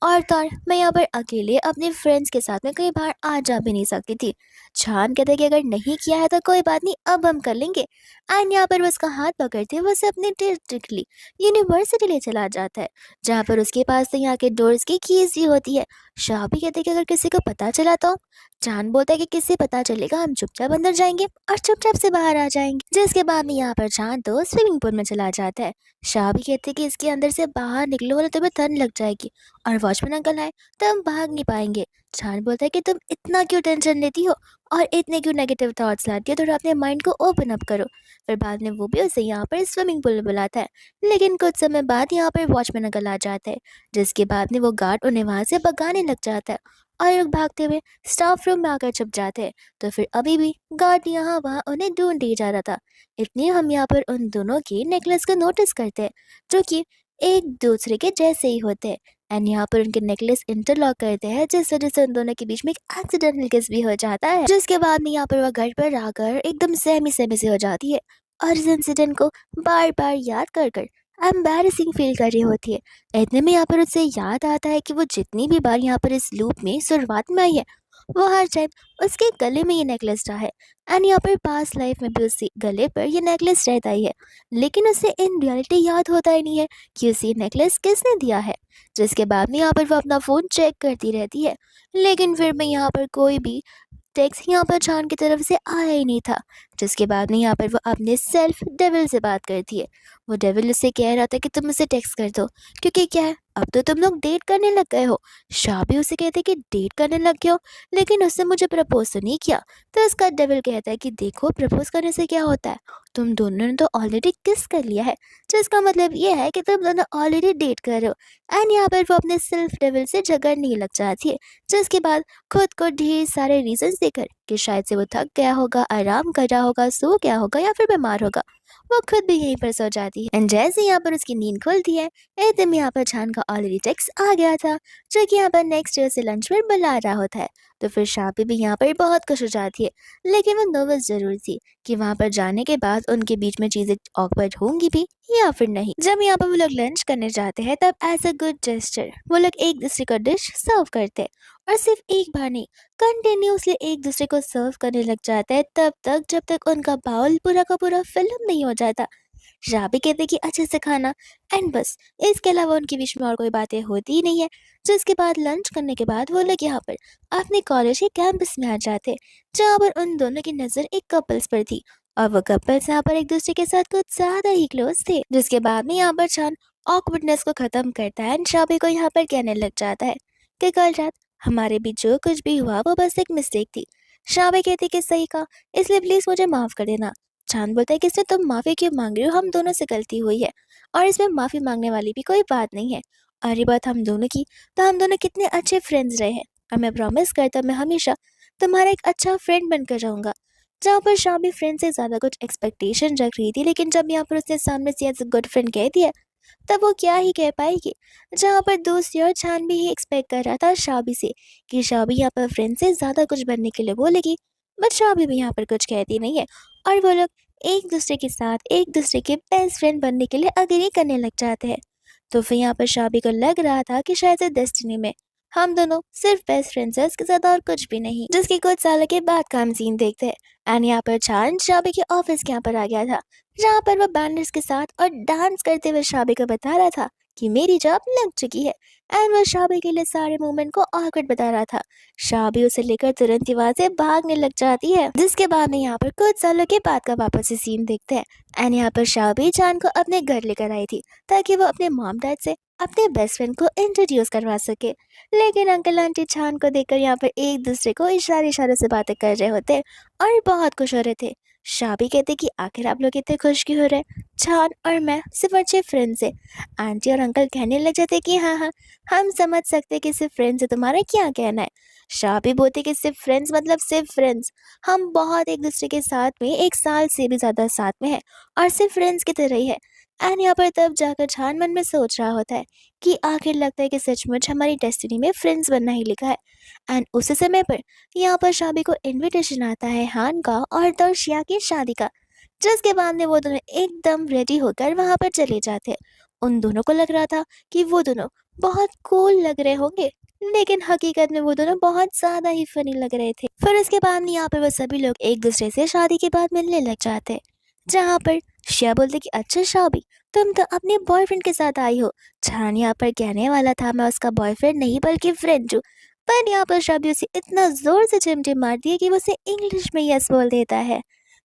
और मैं यहाँ पर अकेले अपने फ्रेंड्स के साथ में कहीं बाहर आ जा भी नहीं सकती थी। चान कहता है कि अगर नहीं किया है तो कोई बात नहीं, अब हम कर लेंगे। एंड यहाँ पर वो उसका हाथ पकड़ते हुए उसे अपने डिस्ट्रिक्टली यूनिवर्सिटी ले चला जाता है, जहाँ पर उसके पास तो यहाँ के डोर्स की कीज भी होती है। शाह भी कहते हैं कि अगर किसी को पता चला तो। चांद बोलता है कि किससे पता चलेगा, हम चुपचाप अंदर जाएंगे और चुपचाप से बाहर आ जाएंगे। जिसके बाद में यहाँ पर चांद तो स्विमिंग पूल में चला जाता है। शाह भी कहते हैं कि इसके अंदर से बाहर निकलो वाले तुम्हें ठंड लग जाएगी और वॉचमैन अंकल आए तो हम भाग नहीं पाएंगे। चांद बोलता है कि तुम इतना क्यों टेंशन लेती हो और इतने क्यों नेगेटिव थॉट्स लाती हो, थोड़ा अपने माइंड को ओपन अप करो। फिर बाद में वो भी उसे यहाँ पर स्विमिंग पूल में बुलाता है। लेकिन कुछ समय बाद यहाँ पर वॉचमैन अंकल आ जाता है, जिसके बाद में वो गार्ड उन्हें वहां से भगाने लग जाता है और लोग भागते हुए स्टाफ रूम में आकर छुप जाते हैं। तो फिर अभी भी गार्ड यहाँ वहाँ उन्हें ढूंढ ही जा रहा था। इतनी हम यहाँ पर उन दोनों के नेकलेस को नोटिस करते हैं, जो कि एक दूसरे के जैसे ही होते हैं। एंड यहाँ पर उनके नेकलेस इंटरलॉक करते हैं, जिस वजह से उन दोनों के बीच में एक एक्सीडेंटल किस भी हो जाता है। जिसके बाद में यहाँ पर वह घर पर आकर एकदम सहमी सहमी से हो जाती है और इस इंसिडेंट को बार बार याद कर कर एम्बैरेसिंग फील कर रही होती है। इतने में यहाँ पर उसे याद आता है कि वो जितनी भी बार यहाँ पर इस लूप में शुरुआत में आई है, वो हर टाइम उसके गले में ये नेकलेस रहा है। एंड यहाँ पर पास्ट लाइफ में भी उसके गले पर ये नेकलेस रहता ही है, लेकिन उसे इन रियलिटी याद होता ही नहीं है कि उसे ये नेकलेस किसने दिया है। जिसके बाद में यहाँ पर वो अपना फ़ोन चेक करती रहती है, लेकिन फिर भी यहाँ पर कोई भी टेक्स्ट यहाँ पर चांद की तरफ से आया ही नहीं था। जिसके बाद में यहाँ पर वो अपने सेल्फ डेविल से बात करती है। वो डेविल उससे कह रहा था कि तुम उसे टेक्स्ट कर दो, क्योंकि क्या है, अब तो तुम लोग डेट करने लग गए हो। शाह भी उसे कहते कि डेट करने लग गए हो, लेकिन उसने मुझे प्रपोज तो नहीं किया। तो इसका डेविल कहता है कि देखो, प्रपोज करने से क्या होता है, तुम दोनों ने तो ऑलरेडी किस कर लिया है, जिसका मतलब ये है कि तुम दोनों ऑलरेडी डेट कर रहे हो। एंड यहाँ पर वो अपने सेल्फ डेविल से झगड़ने लग जाती है, जिसके बाद खुद को ढेर सारे रीजंस देकर कि शायद से वो थक गया होगा, आराम कर रहा होगा, सो गया होगा या फिर बीमार होगा, वो खुद भी यहीं पर सो जाती है। एंड जैसे यहाँ पर उसकी नींद खुलती है, एकदम यहाँ पर छान का ऑलरेडी टेक्स्ट आ गया था, जो कि यहाँ पर नेक्स्ट डे से लंच पर बुला रहा होता है। तो फिर शापी भी यहाँ पर बहुत खुश हो जाती है, लेकिन वो नर्वस जरूर थी कि वहाँ पर जाने के बाद उनके बीच में चीजें ऑकवर्ड होंगी भी या फिर नहीं। जब यहाँ पर वो लोग लंच करने जाते हैं, तब एज अ गुड जेस्चर वो लोग एक दूसरे को डिश सर्व करते हैं, और सिर्फ एक बार नहीं, कंटिन्यूसली एक दूसरे को सर्व करने लग जाता है, तब तक जब तक उनका बाउल पूरा का पूरा फिल्म नहीं हो जाता। राबी कहते कि अच्छे से खाना, एंड बस इसके अलावा उनके बीच में और कोई बातें होती ही नहीं है। जिसके बाद लंच करने के बाद वो लोग यहाँ पर अपने कॉलेज के कैंपस में आ जाते, जहाँ पर उन दोनों की नज़र एक कपल्स पर थी, और वो कपल्स यहाँ पर एक दूसरे के साथ कुछ ज्यादा ही क्लोज थे। जिसके बाद में यहाँ पर चांद ऑकवर्डनेस को खत्म करता है एंड शाबी को यहाँ पर कहने लग जाता है कि कल रात हमारे बीच जो कुछ भी हुआ वो बस एक मिस्टेक थी। शाबी कहती कि सही कहा, इसलिए प्लीज मुझे माफ कर देना। चांद बोलता है कि इसमें तुम माफी क्यों मांग रही हो, हम दोनों से गलती हुई है और इसमें माफी मांगने वाली भी कोई बात नहीं है। और ये बात हम दोनों की, तो हम दोनों कितने अच्छे फ्रेंड्स रहे हैं, और मैं प्रॉमिस करता हूं मैं हमेशा तुम्हारा एक अच्छा फ्रेंड बनकर रहूंगा। जहाँ पर शाबी फ्रेंड से ज्यादा कुछ एक्सपेक्टेशन रख रही थी, लेकिन जब यहाँ पर उसने सामने से एज अ गुड फ्रेंड कह दिया, तब वो क्या ही कह पाएगी। जहाँ पर दूसरी ओर छान भी ही एक्सपेक्ट कर रहा था शाबी से कि शाबी यहाँ पर फ्रेंड से ज्यादा कुछ बनने के लिए बोलेगी, बट शाबी भी यहाँ पर कुछ कहती नहीं है, और वो लोग एक दूसरे के साथ एक दूसरे के बेस्ट फ्रेंड बनने के लिए अग्री करने लग जाते हैं। तो फिर यहाँ पर शाबी को लग रहा था कि शायद से डेस्टिनी में हम दोनों सिर्फ बेस्ट फ्रेंड्स हैं, इसके ज्यादा और कुछ भी नहीं। जिसके कुछ सालों के बाद का हम सीन देखते हैं, एंड यहाँ पर चांद शाबी के ऑफिस के यहाँ पर आ गया था, जहाँ पर वो बैनर्स के साथ और डांस करते हुए शाबी को बता रहा था कि मेरी जॉब लग चुकी है, एंड वो शाबी के लिए सारे मूवमेंट को ऑकवर्ड बता रहा था। शाबी उसे लेकर तुरंत ही वहां से भागने लग जाती है। जिसके बाद में यहाँ पर कुछ सालों के बाद का वापस से सीन देखते हैं, एंड यहाँ पर शाबी चांद को अपने घर लेकर आई थी, ताकि वो अपने मॉम डैड से अपने बेस्ट फ्रेंड को इंट्रोड्यूस करवा सके। लेकिन अंकल आंटी चांद को देखकर यहाँ पर एक दूसरे को इशारे इशारे से बातें कर रहे होते और बहुत खुश हो रहे थे। शाबी कहते कि आखिर आप लोग इतने खुश क्यों हो रहे हैं, चांद और मैं सिर्फ अच्छे फ्रेंड्स हैं। आंटी और अंकल कहने लग जाते कि हाँ हाँ, हम समझ सकते कि सिर्फ फ्रेंड्स है, तुम्हारा क्या कहना है। शाबी बोलते कि सिर्फ फ्रेंड्स मतलब सिर्फ फ्रेंड्स, हम बहुत एक दूसरे के साथ में 1 साल से भी ज्यादा साथ में है और सिर्फ फ्रेंड्स की तरह ही है। एंड यहाँ पर तब जाकर छान मन में सोच रहा होता है कि आखिर लगता है कि सचमुच हमारी डेस्टिनी में फ्रेंड्स बनना ही लिखा है। एंड उसी समय पर यहाँ पर शाबी को इनविटेशन आता है हान का और तोशिया की शादी का। जिसके बाद में वो दोनों एकदम रेडी होकर वहां पर चले जाते हैं। उन दोनों को लग रहा था कि वो दोनों बहुत कूल लग रहे होंगे, लेकिन हकीकत में वो दोनों बहुत ज़्यादा ही फ़नी लग रहे थे। फिर उसके बाद यहाँ पर वो सभी लोग एक-दूसरे से शादी के बाद मिलने लग जाते। जहाँ पर शिया बोलती कि अच्छा शाबी, तुम तो अपने बॉयफ्रेंड के साथ आई हो। चान यहाँ पर कहने वाला था मैं उसका बॉयफ्रेंड नहीं बल्कि फ्रेंड हूँ। पर यहाँ पर शाबी उसे इतना ज़ोर से चिमटे मारती है कि वो उसे इंग्लिश में यस बोल देता है।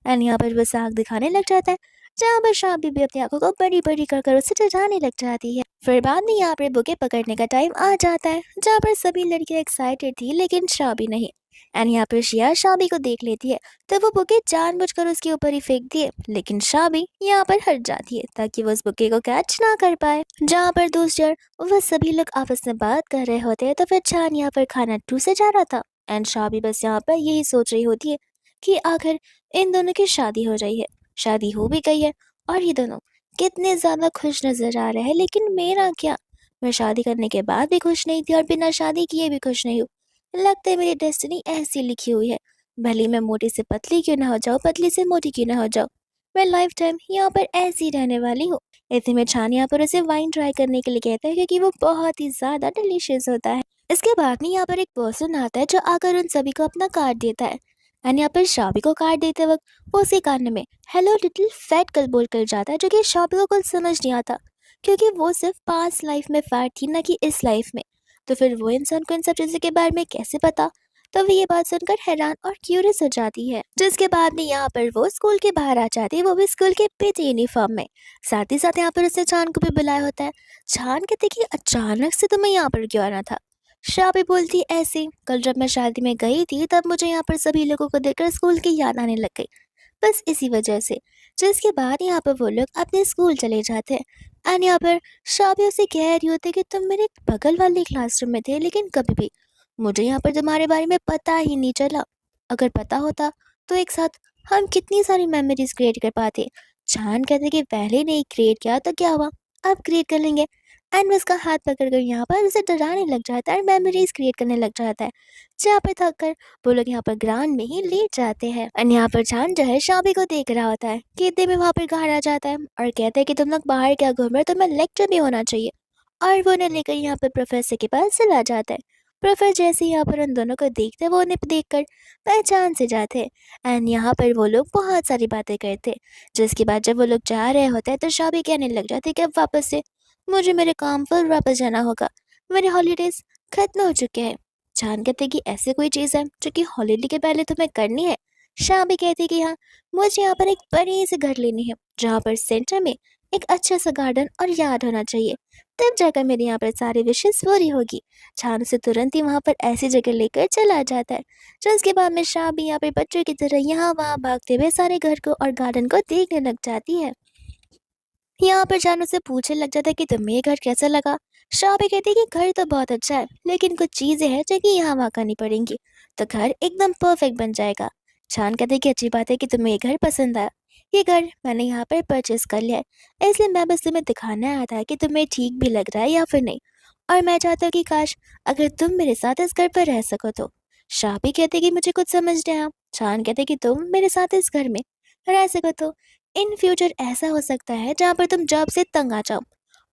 एंड यहाँ पर वो साग दिखाने लग जाता है, जहाँ पर शाबी भी अपनी आंखों को बड़ी-बड़ी कर कर उसे डराने लग जाती है। फिर बाद में यहाँ पर बुके पकड़ने का टाइम आ जाता है, जहाँ पर सभी लड़कियां एक्साइटेड थी लेकिन शाबी नहीं। एंड यहाँ पर शिया शाबी को देख लेती है, तो वो बुके जानबूझकर उसके ऊपर ही फेंक दिए, लेकिन शाबी यहाँ पर हट जाती है ताकि वो उस बुके को कैच ना कर पाए। जहाँ पर दूसरी ओर वो सभी लोग आपस में बात कर रहे होते हैं, तो फिर चान यहाँ पर खाना ठूसे जा रहा था। एंड शाबी बस यहाँ पर यही सोच रही होती है कि आखिर इन दोनों की शादी हो रही है, शादी हो भी गई है, और ये दोनों कितने ज्यादा खुश नजर आ रहे हैं। लेकिन मेरा क्या, मैं शादी करने के बाद भी खुश नहीं थी और बिना शादी किए भी खुश नहीं हूँ। लगता है मेरी डेस्टिनी ऐसी लिखी हुई है, भले मैं मोटी से पतली क्यों ना हो जाऊँ, पतली से मोटी क्यों ना हो जाऊँ, मैं लाइफ टाइम यहाँ पर ऐसी रहने वाली हूँ। इतने में छान यहाँ पर उसे वाइन ट्राई करने के लिए कहता है क्योंकि वो बहुत ही ज्यादा डिलीशियस होता है। इसके बाद में यहाँ पर एक पर्सन आता है जो आकर उन सभी को अपना कार्ड देता है। एंड यहाँ पर शाबी को कार्ड देते वक्त वो उसी कान में हेलो लिटिल फैट गर्ल बोल कर जाता है, जो कि शाबी को कुछ समझ नहीं आता क्योंकि वो सिर्फ पास्ट लाइफ में फैट थी, ना कि इस लाइफ में। तो फिर वो इंसान को इन सब चीज़ों के बारे में कैसे पता। तो वो ये बात सुनकर हैरान और क्यूरियस हो जाती है, जिसके बाद में यहाँ पर वो स्कूल के बाहर आ जाती है, वो भी स्कूल के पीटी यूनिफॉर्म में। साथ ही साथ यहाँ पर उसने चांद को भी बुलाया होता है। चांद कहते कि अचानक से तुम्हें यहाँ पर क्यों आना था। शाबी बोलती ऐसे, कल जब मैं शादी में गई थी तब मुझे यहाँ पर सभी लोगों को देखकर स्कूल की याद आने लग गई, बस इसी वजह से। जिसके बाद यहाँ पर वो लोग अपने स्कूल चले जाते हैं। एंड यहाँ पर शाबी उसे कह रही होती है कि तुम मेरे बगल वाले क्लासरूम में थे, लेकिन कभी भी मुझे यहाँ पर तुम्हारे बारे में पता ही नहीं चला। अगर पता होता तो एक साथ हम कितनी सारी मेमोरीज क्रिएट कर पाते। चांद कहते कि पहले नहीं क्रिएट किया तो क्या हुआ, अब क्रिएट कर लेंगे। एंड वो उसका हाथ पकड़कर यहाँ पर उसे डराने लग जाता है और मेमोरीज क्रिएट करने लग जाता है। जहाँ पे थक कर वो लोग यहाँ पर ग्राउंड में ही लेट जाते हैं। और यहाँ पर चांद जो है शाबी को देख रहा होता है कि इतने में वहाँ पर घर आ जाता है और कहता है कि तुम लोग बाहर क्या घूम रहे हो, तुम्हें लेक्चर भी होना चाहिए। और वो उन्हें लेकर यहाँ पर प्रोफेसर के पास चला जाता है। प्रोफेसर जैसे ही यहाँ पर उन दोनों को देखते हैं, वो उन्हें देखकर पहचान से जाते हैं। एंड यहाँ पर वो लोग बहुत सारी बातें करते हैं। जिसके बाद जब वो लोग जा रहे होते हैं तो शाबी कहने लग जाती है कि अब वापस से मुझे मेरे काम पर वापस जाना होगा, मेरे हॉलीडेज खत्म हो चुके हैं। चांद कहते कि ऐसी कोई चीज़ है जो कि हॉलीडे के पहले तुम्हें करनी है। शाबी कहती कि हाँ, मुझे यहाँ पर एक बड़ी सी घर लेनी है, जहाँ पर सेंटर में एक अच्छा सा गार्डन और यार्ड होना चाहिए, तब जाकर मेरे यहाँ पर सारी विशेष पूरी होगी। चांद उसे तुरंत ही वहाँ पर ऐसी जगह लेकर चला जाता है। जिसके बाद में शाबी यहाँ पर बच्चों की तरह यहाँ वहाँ भागते हुए सारे घर को और गार्डन को देखने लग जाती है। यहाँ पर जान उसे पूछने लग जाता है कि तुम्हें ये घर कैसा लगा। शाबी कहती है कि घर तो बहुत अच्छा है, लेकिन कुछ चीजें हैं जो कि यहाँ वहाँ करनी पड़ेंगी, तो घर एकदम परफेक्ट बन जाएगा। चांद कहते हैं कि अच्छी बात है कि तुम्हें ये घर पसंद आया। ये घर मैंने यहाँ पर परचेस कर लिया है, इसलिए मैं बस तुम्हें दिखाने आया था कि तुम्हें ठीक भी लग रहा है या फिर नहीं। और मैं चाहता हूँ कि काश अगर तुम मेरे साथ इस घर पर रह सको तो। शाबी कहते कि मुझे कुछ समझ नहीं आया। चांद कहते कि तुम मेरे साथ इस घर में रह सको तो इन फ्यूचर ऐसा हो सकता है जहाँ पर तुम जॉब से तंग आ जाओ,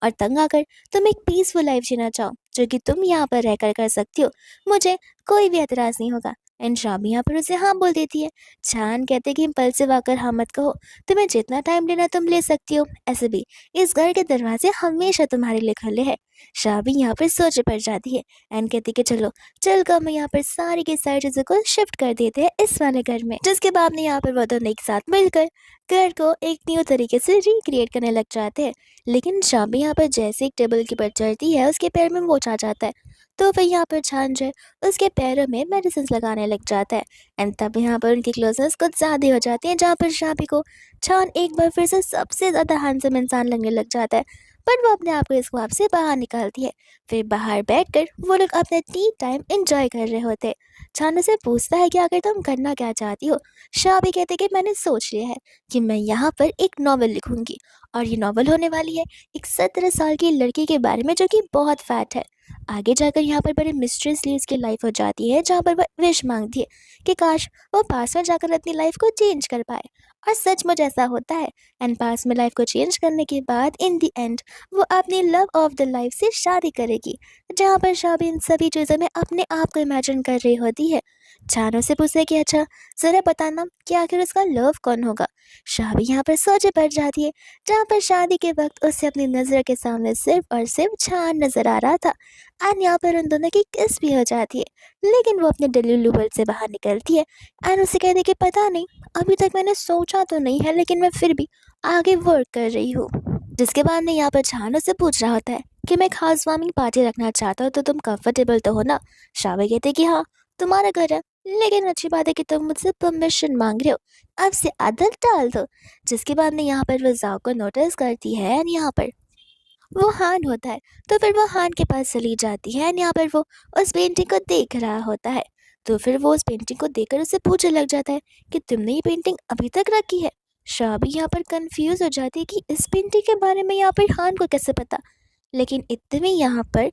और तंग आकर तुम एक पीसफुल लाइफ जीना चाहो, जो कि तुम यहाँ पर रहकर कर सकती हो। मुझे कोई भी एतराज नहीं होगा। एंड शाबी यहाँ पर उसे हाँ बोल देती है। चांद कहते कि इम्पल्सिव आकर हाँ मत कहो, तुम्हें जितना टाइम लेना तुम ले सकती हो, ऐसे भी इस घर के दरवाजे हमेशा तुम्हारे लिए खुले हैं। शाबी यहाँ पर सोच पड़ जाती है एंड कहती कि चलो चल कर मैं यहाँ पर सारी की सारी चीजों को शिफ्ट कर देते हैं इस वाले घर में। जिसके बाद में यहाँ पर वो दोनों एक साथ मिलकर घर को एक न्यू तरीके से रिक्रिएट करने लग जाते हैं। लेकिन शाबी यहाँ पर जैसे एक टेबल के ऊपर चढ़ती है, उसके पैर में मोच आ जाता है। तो वह यहाँ पर छान जो है उसके पैरों में मेडिसिन लगाने लग जाता है। एंड तब यहाँ पर उनकी क्लोजनेस कुछ ज़्यादा हो जाती है, जहाँ पर शाबी को छान एक बार फिर से सबसे ज़्यादा हैंडसम इंसान लगने लग जाता है। बट वो अपने आप को इस ख्वाब से बाहर निकालती है। फिर बाहर बैठकर वो लोग अपना टी टाइम एंजॉय कर रहे होते हैं। छान से पूछता है कि आखिर तुम करना क्या चाहती हो। शाबी कहते कि मैंने सोच लिया है कि मैं यहाँ पर एक नॉवल लिखूंगी, और ये नॉवल होने वाली है एक 17 साल की लड़की के बारे में जो कि बहुत फैट है। आगे जाकर यहाँ पर बड़े मिस्ट्रियसली उसकी लाइफ हो जाती है, जहाँ पर वह विश मांगती है कि काश वो पास में जाकर अपनी लाइफ को चेंज कर पाए। और सचमुच ऐसा होता है। एंड पास में लाइफ को चेंज करने के बाद इन द एंड वो अपनी लव ऑफ द लाइफ से शादी करेगी, जहाँ पर शादी इन सभी चीज़ों में अपने आप को इमेजिन कर रही होती है। चारों से पूछे कि अच्छा ज़रा बताना कि आखिर उसका लव कौन होगा। शादी यहाँ पर सोचे पड़ जाती है, जहाँ पर शादी के वक्त उसे अपनी नज़र के सामने सिर्फ और सिर्फ चांद नजर आ रहा था। एंड यहाँ पर उन दोनों की किस भी हो जाती है, लेकिन वो अपने डेल्यू वर्ल्ड से बाहर निकलती है। एंड उसे कहती है कि पता नहीं, अभी तक मैंने सोचा तो नहीं है, लेकिन मैं फिर भी आगे वर्क कर रही हूँ। जिसके बाद में यहाँ पर चांद उससे पूछ रहा होता है कि मैं एक हाउस वार्मिंग पार्टी रखना चाहता हूँ, तो तुम कंफर्टेबल तो हो ना। शावे कहते हैं कि हाँ, तुम्हारा घर है, लेकिन अच्छी बात है कि तुम मुझसे परमिशन मांग रहे हो, अब से आदत डाल दो। जिसके बाद में यहाँ पर वो जाओ को नोटिस करती है एंड यहाँ पर वो हान होता है, तो फिर वो हान के पास चली जाती है एंड यहाँ पर वो उस पेंटिंग को देख रहा होता है। तो फिर वो उस पेंटिंग को देखकर उससे पूछने लग जाता है कि तुमने ये पेंटिंग अभी तक रखी है। शाबी यहाँ पर कंफ्यूज हो जाती है कि इस पेंटिंग के बारे में यहाँ पर हान को कैसे पता। लेकिन इतने में यहाँ पर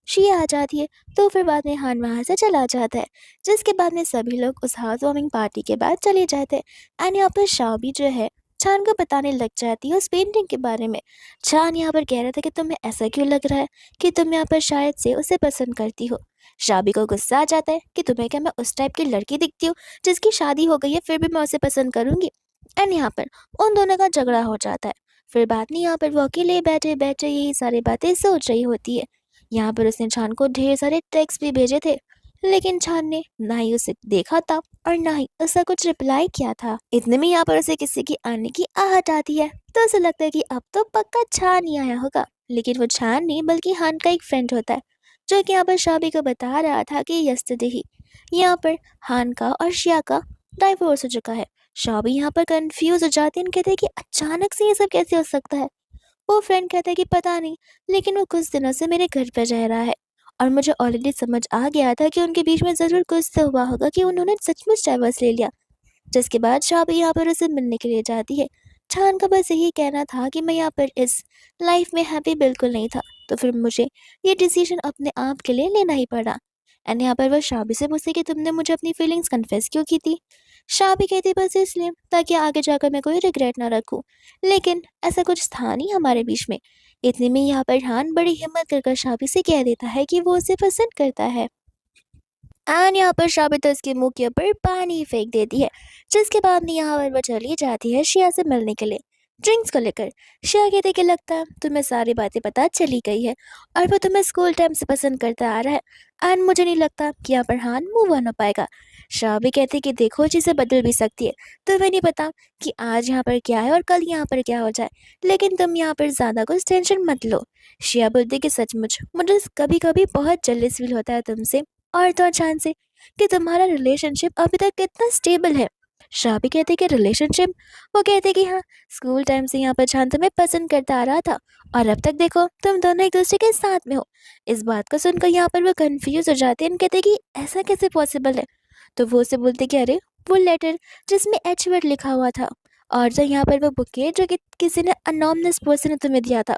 शी आ जाती है, तो फिर बाद में हान वहाँ से चला जाता है। जिसके बाद में सभी लोग उस हाउस वार्मिंग पार्टी के बाद चले जाते हैं एंड यहाँ पर शाबी जो है चान को बताने लग जाती है उस पेंटिंग के बारे में। चान यहाँ पर कह रहा था कि तुम्हें ऐसा क्यों लग रहा है कि तुम यहाँ पर शायद से उसे पसंद करती हो। शाबी को गुस्सा आ जाता है कि तुम्हें क्या मैं उस टाइप की लड़की दिखती हूँ जिसकी शादी हो गई है, फिर भी मैं उसे पसंद करूंगी। एंड यहाँ पर उन दोनों का झगड़ा हो जाता है। फिर बाद में यहाँ पर वो अकेले बैठे बैठे यही सारी बातें सोच रही होती है। यहाँ पर उसने छान को ढेर सारे टेक्स्ट भी भेजे थे, लेकिन छान ने ना ही उसे देखा था और ना ही उसका कुछ रिप्लाई किया था। इतने में यहाँ पर उसे किसी की आने की आहट आती है, तो उसे लगता है कि अब तो पक्का छान ही आया होगा। लेकिन वो छान नहीं बल्कि हान का एक फ्रेंड होता है, जो कि यहाँ पर शाबी को बता रहा था कि यस्टरडे ही यहाँ पर हान का और शिया का डाइवोर्स हो चुका है। शाबी यहाँ पर कंफ्यूज हो जाती है, कहते हैं कि अचानक से ये सब कैसे हो सकता है। वो फ्रेंड कहता है कि पता नहीं, लेकिन वो कुछ दिनों से मेरे घर पर रह रहा है और मुझे ऑलरेडी समझ आ गया था कि उनके बीच में ज़रूर कुछ तो हुआ होगा कि उन्होंने सचमुच डाइवर्स ले लिया। जिसके बाद शाबी यहाँ पर उसे मिलने के लिए जाती है। छान का बस यही कहना था कि मैं यहाँ पर इस लाइफ में हैप्पी बिल्कुल नहीं था, तो फिर मुझे ये डिसीजन अपने आप के लिए लेना ही पड़ा। एंड यहाँ पर वह शाबी से पूछती कि तुमने मुझे अपनी फीलिंग्स कन्फेस क्यों की थी। शाबी कहती बस इसलिए ताकि आगे जाकर मैं कोई रिग्रेट ना रखूं, लेकिन ऐसा कुछ था नहीं हमारे बीच में। इतने में यहाँ पर हान बड़ी हिम्मत कर शाबी से कह देता है कि वो उसे पसंद करता है। एंड यहाँ पर शाबी तो उसके मुंह के ऊपर पानी फेंक देती है। जिसके बाद में यहाँ पर वो चली जाती है शिया से मिलने के लिए ड्रिंक्स को लेकर। शिया कहते कि लगता है तुम्हें सारी बातें पता चली गई है और वो तुम्हें स्कूल टाइम से पसंद करता आ रहा है। एंड मुझे नहीं लगता कि यहाँ पर हान मूव ऑन हो पाएगा। शाबी कहती कि देखो चीज़ें बदल भी सकती है, तुम्हें नहीं पता कि आज यहाँ पर क्या है और कल यहाँ पर क्या हो जाए, लेकिन तुम यहाँ पर ज़्यादा कुछ टेंशन मत लो। शिया बोलती कि सचमुच मुझे कभी कभी बहुत जेलस फील होता है तुमसे, और तो अचान से कि तुम्हारा रिलेशनशिप अभी तक कितना स्टेबल है। शाबी कहते कि रिलेशनशिप, वो कहते कि हाँ, स्कूल टाइम से यहाँ पर चांद तुम्हें पसंद करता आ रहा था और अब तक देखो तुम दोनों एक दूसरे के साथ में हो। इस बात को सुनकर यहाँ पर वो कंफ्यूज हो जाते हैं, कहते कि ऐसा कैसे पॉसिबल है। तो वो उसे बोलते कि अरे वो लेटर जिसमें एच वर्ड लिखा हुआ था, और जो यहाँ पर वो बुके जो कि किसी ने अनोमनस पर्सन ने तुम्हें दिया था,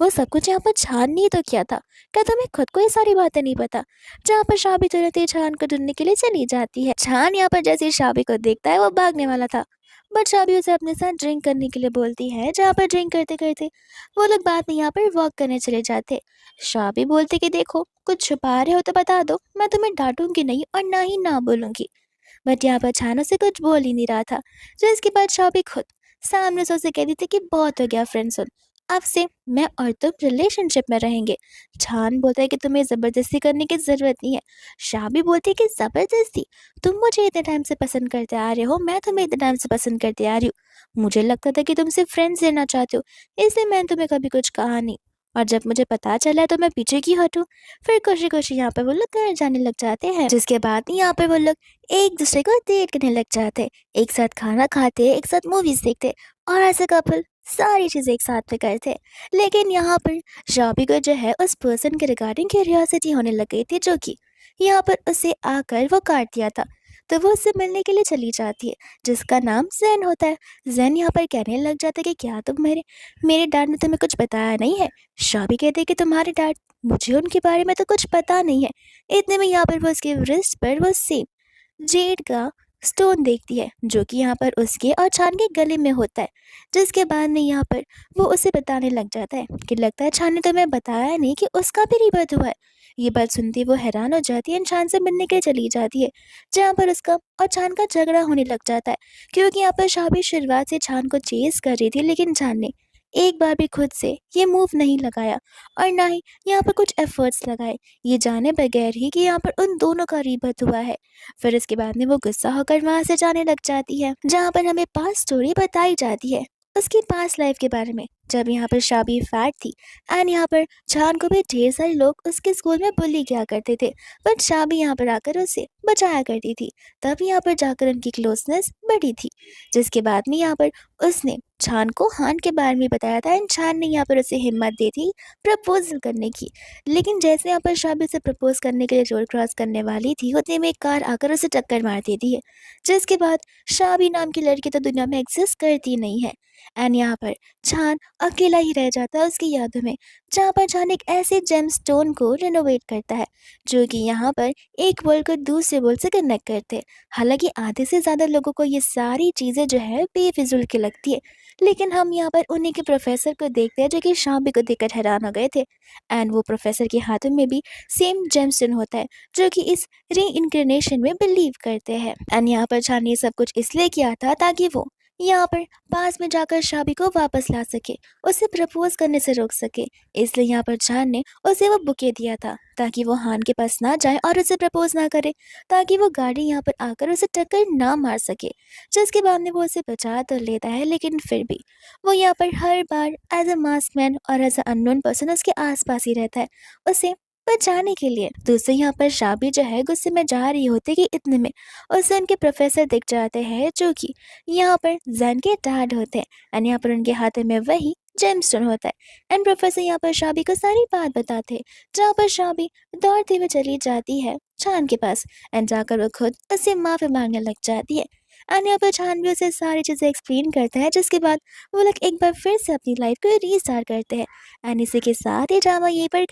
वो सब कुछ यहाँ पर छान नहीं तो किया था। क्या तुम्हें खुद को ये सारी बातें नहीं पता। जहाँ पर शाबी तुरंत ही छान को ढूंढने के लिए चली जाती है। छान यहाँ पर जैसे ही शाबी को देखता है वो भागने वाला था, बट शाबी उसे अपने साथ ड्रिंक करने के लिए बोलती है। जहाँ पर ड्रिंक करते करते वो लोग बाद में यहाँ पर वॉक करने चले जाते। शाबी बोलते कि देखो कुछ छुपा रहे हो तो बता दो, मैं तुम्हें डांटूंगी नहीं और ना ही ना बोलूंगी। बट यहाँ पर छानो से कुछ बोल ही नहीं रहा था। जिसके बाद शाबी खुद सामने से उसे कहती थी कि बहुत हो गया फ्रेंड, सुन अब से मैं और तुम रिलेशनशिप में रहेंगे। छान बोलता है कि तुम्हें ज़बरदस्ती करने की ज़रूरत नहीं है। शाबी बोलती है कि ज़बरदस्ती, तुम मुझे इतने टाइम से पसंद करते आ रहे हो, मैं तुम्हें इतने टाइम से पसंद करते आ रही हूँ, मुझे लगता था कि तुम सिर्फ फ्रेंड्स लेना चाहते हो, इसलिए मैंने तुम्हें कभी कुछ कहा नहीं, और जब मुझे पता चला तो मैं पीछे की हटूँ। फिर खुशी खुशी यहाँ पर वो लोग घर जाने लग जाते हैं। जिसके बाद यहाँ पर वो लोग एक दूसरे को डेट करने लग जाते, एक साथ खाना खाते, एक साथ मूवीज देखते, और ऐसे कपल सारी चीज़ें एक साथ में करते। लेकिन यहाँ पर शाबी को जो है उस पर्सन के रिगार्डिंग क्यूरियोसिटी होने लग गई थी, जो कि यहाँ पर उसे आकर वो काट दिया था। तो वो उससे मिलने के लिए चली जाती है, जिसका नाम ज़ेन होता है। ज़ेन यहाँ पर कहने लग जाता है कि क्या तुम मेरे मेरे डैड ने तुम्हें कुछ बताया नहीं है? शाबी कहती है कि तुम्हारे डैड, मुझे उनके बारे में तो कुछ पता नहीं है। इतने में यहाँ पर वो उसके रिस्ट पर वो सेम जेड का स्टोन देखती है, जो कि यहाँ पर उसके और छान के गले में होता है। जिसके बाद में यहाँ पर वो उसे बताने लग जाता है कि लगता है छान ने तुम्हें बताया नहीं कि उसका भी रीबर्थ हुआ है। ये बात सुनती वो हैरान हो जाती है, छान से मिलने के लिए चली जाती है, जहाँ पर उसका और छान का झगड़ा होने लग जाता है, क्योंकि यहाँ पर शाबी शुरुआत से छान को चेस कर रही थी, लेकिन छान ने एक बार भी खुद से ये मूव नहीं लगाया और ना ही यहाँ पर कुछ एफर्ट्स लगाए, ये जाने बगैर ही कि यहाँ पर उन दोनों का रीबर्थ हुआ है। फिर इसके बाद में वो गुस्सा होकर वहां से जाने लग जाती है, जहाँ पर हमें पास्ट स्टोरी बताई जाती है उसकी पास्ट लाइफ के बारे में, जब यहाँ पर शाबी फैट थी एंड यहाँ पर छान को भी ढेर सारे लोग उसके स्कूल में बुली किया करते थे, बट शाबी यहाँ पर आकर उसे बचाया करती थी। तब यहाँ पर जाकर उनकी क्लोजनेस बढ़ी थी, जिसके बाद में यहाँ पर उसने छान को हान के बारे में बताया था एंड छान ने यहाँ पर उसे हिम्मत दी थी प्रपोजल करने की। लेकिन जैसे यहाँ पर शाबी से प्रपोज करने के लिए रोड क्रॉस करने वाली थी, उतने में एक कार आकर उसे टक्कर मार देती है, जिसके बाद शाबी नाम की लड़की तो दुनिया में एग्जिस्ट करती नहीं है एंड यहाँ पर छान अकेला ही रह जाता है उसकी यादों में, जहाँ पर छान एक ऐसे जेम स्टोन को रिनोवेट करता है जो कि यहाँ पर एक वर्ल्ड को दूसरे वर्ल्ड से कनेक्ट करते हैं। हालांकि आधे से ज़्यादा लोगों को ये सारी चीज़ें जो है बेफिजुल की लगती है, लेकिन हम यहाँ पर उन्हीं के प्रोफेसर को देखते हैं जो कि शाबी को देखकर हैरान हो गए थे एंड वो प्रोफेसर के हाथों में भी सेम जेमस्टोन होता है, जो कि इस री इंक्रिनेशन में बिलीव करते हैं। एंड यहाँ पर छान ने सब कुछ इसलिए किया था ताकि वो यहाँ पर पास में जाकर शाबी को वापस ला सके, उसे प्रपोज करने से रोक सके। इसलिए यहाँ पर छान ने उसे वो बुके दिया था ताकि वो हान के पास ना जाए और उसे प्रपोज ना करे, ताकि वो गाड़ी यहाँ पर आकर उसे टक्कर ना मार सके। जिसके बाद में वो उसे बचा तो लेता है, लेकिन फिर भी वो यहाँ पर हर बार एज अ मास्क मैन और एज अ अननोन पर्सन उसके आसपास ही रहता है उसे बचाने के लिए। दूसरे यहाँ पर शाबी जो है गुस्से में जा रही होती कि इतने में उसे उनके प्रोफेसर दिख जाते हैं, जो कि यहाँ पर जैन के डैड होते हैं एंड यहाँ पर उनके हाथों में वही जेमस्टोन होता है एंड प्रोफेसर यहाँ पर शाबी को सारी बात बताते हैं, जहाँ पर शाबी दौड़ते हुए चली जाती है छान के पास एंड जाकर वो खुद उससे माफी मांगने लग जाती है एंड यहाँ पर छान भी उसे सारी चीज़ें एक्सप्लेन करता है, जिसके बाद वो लोग एक बार फिर से अपनी लाइफ को रीस्टार्ट करते हैं एंड इसी के साथ ही ड्रामा यहीं पर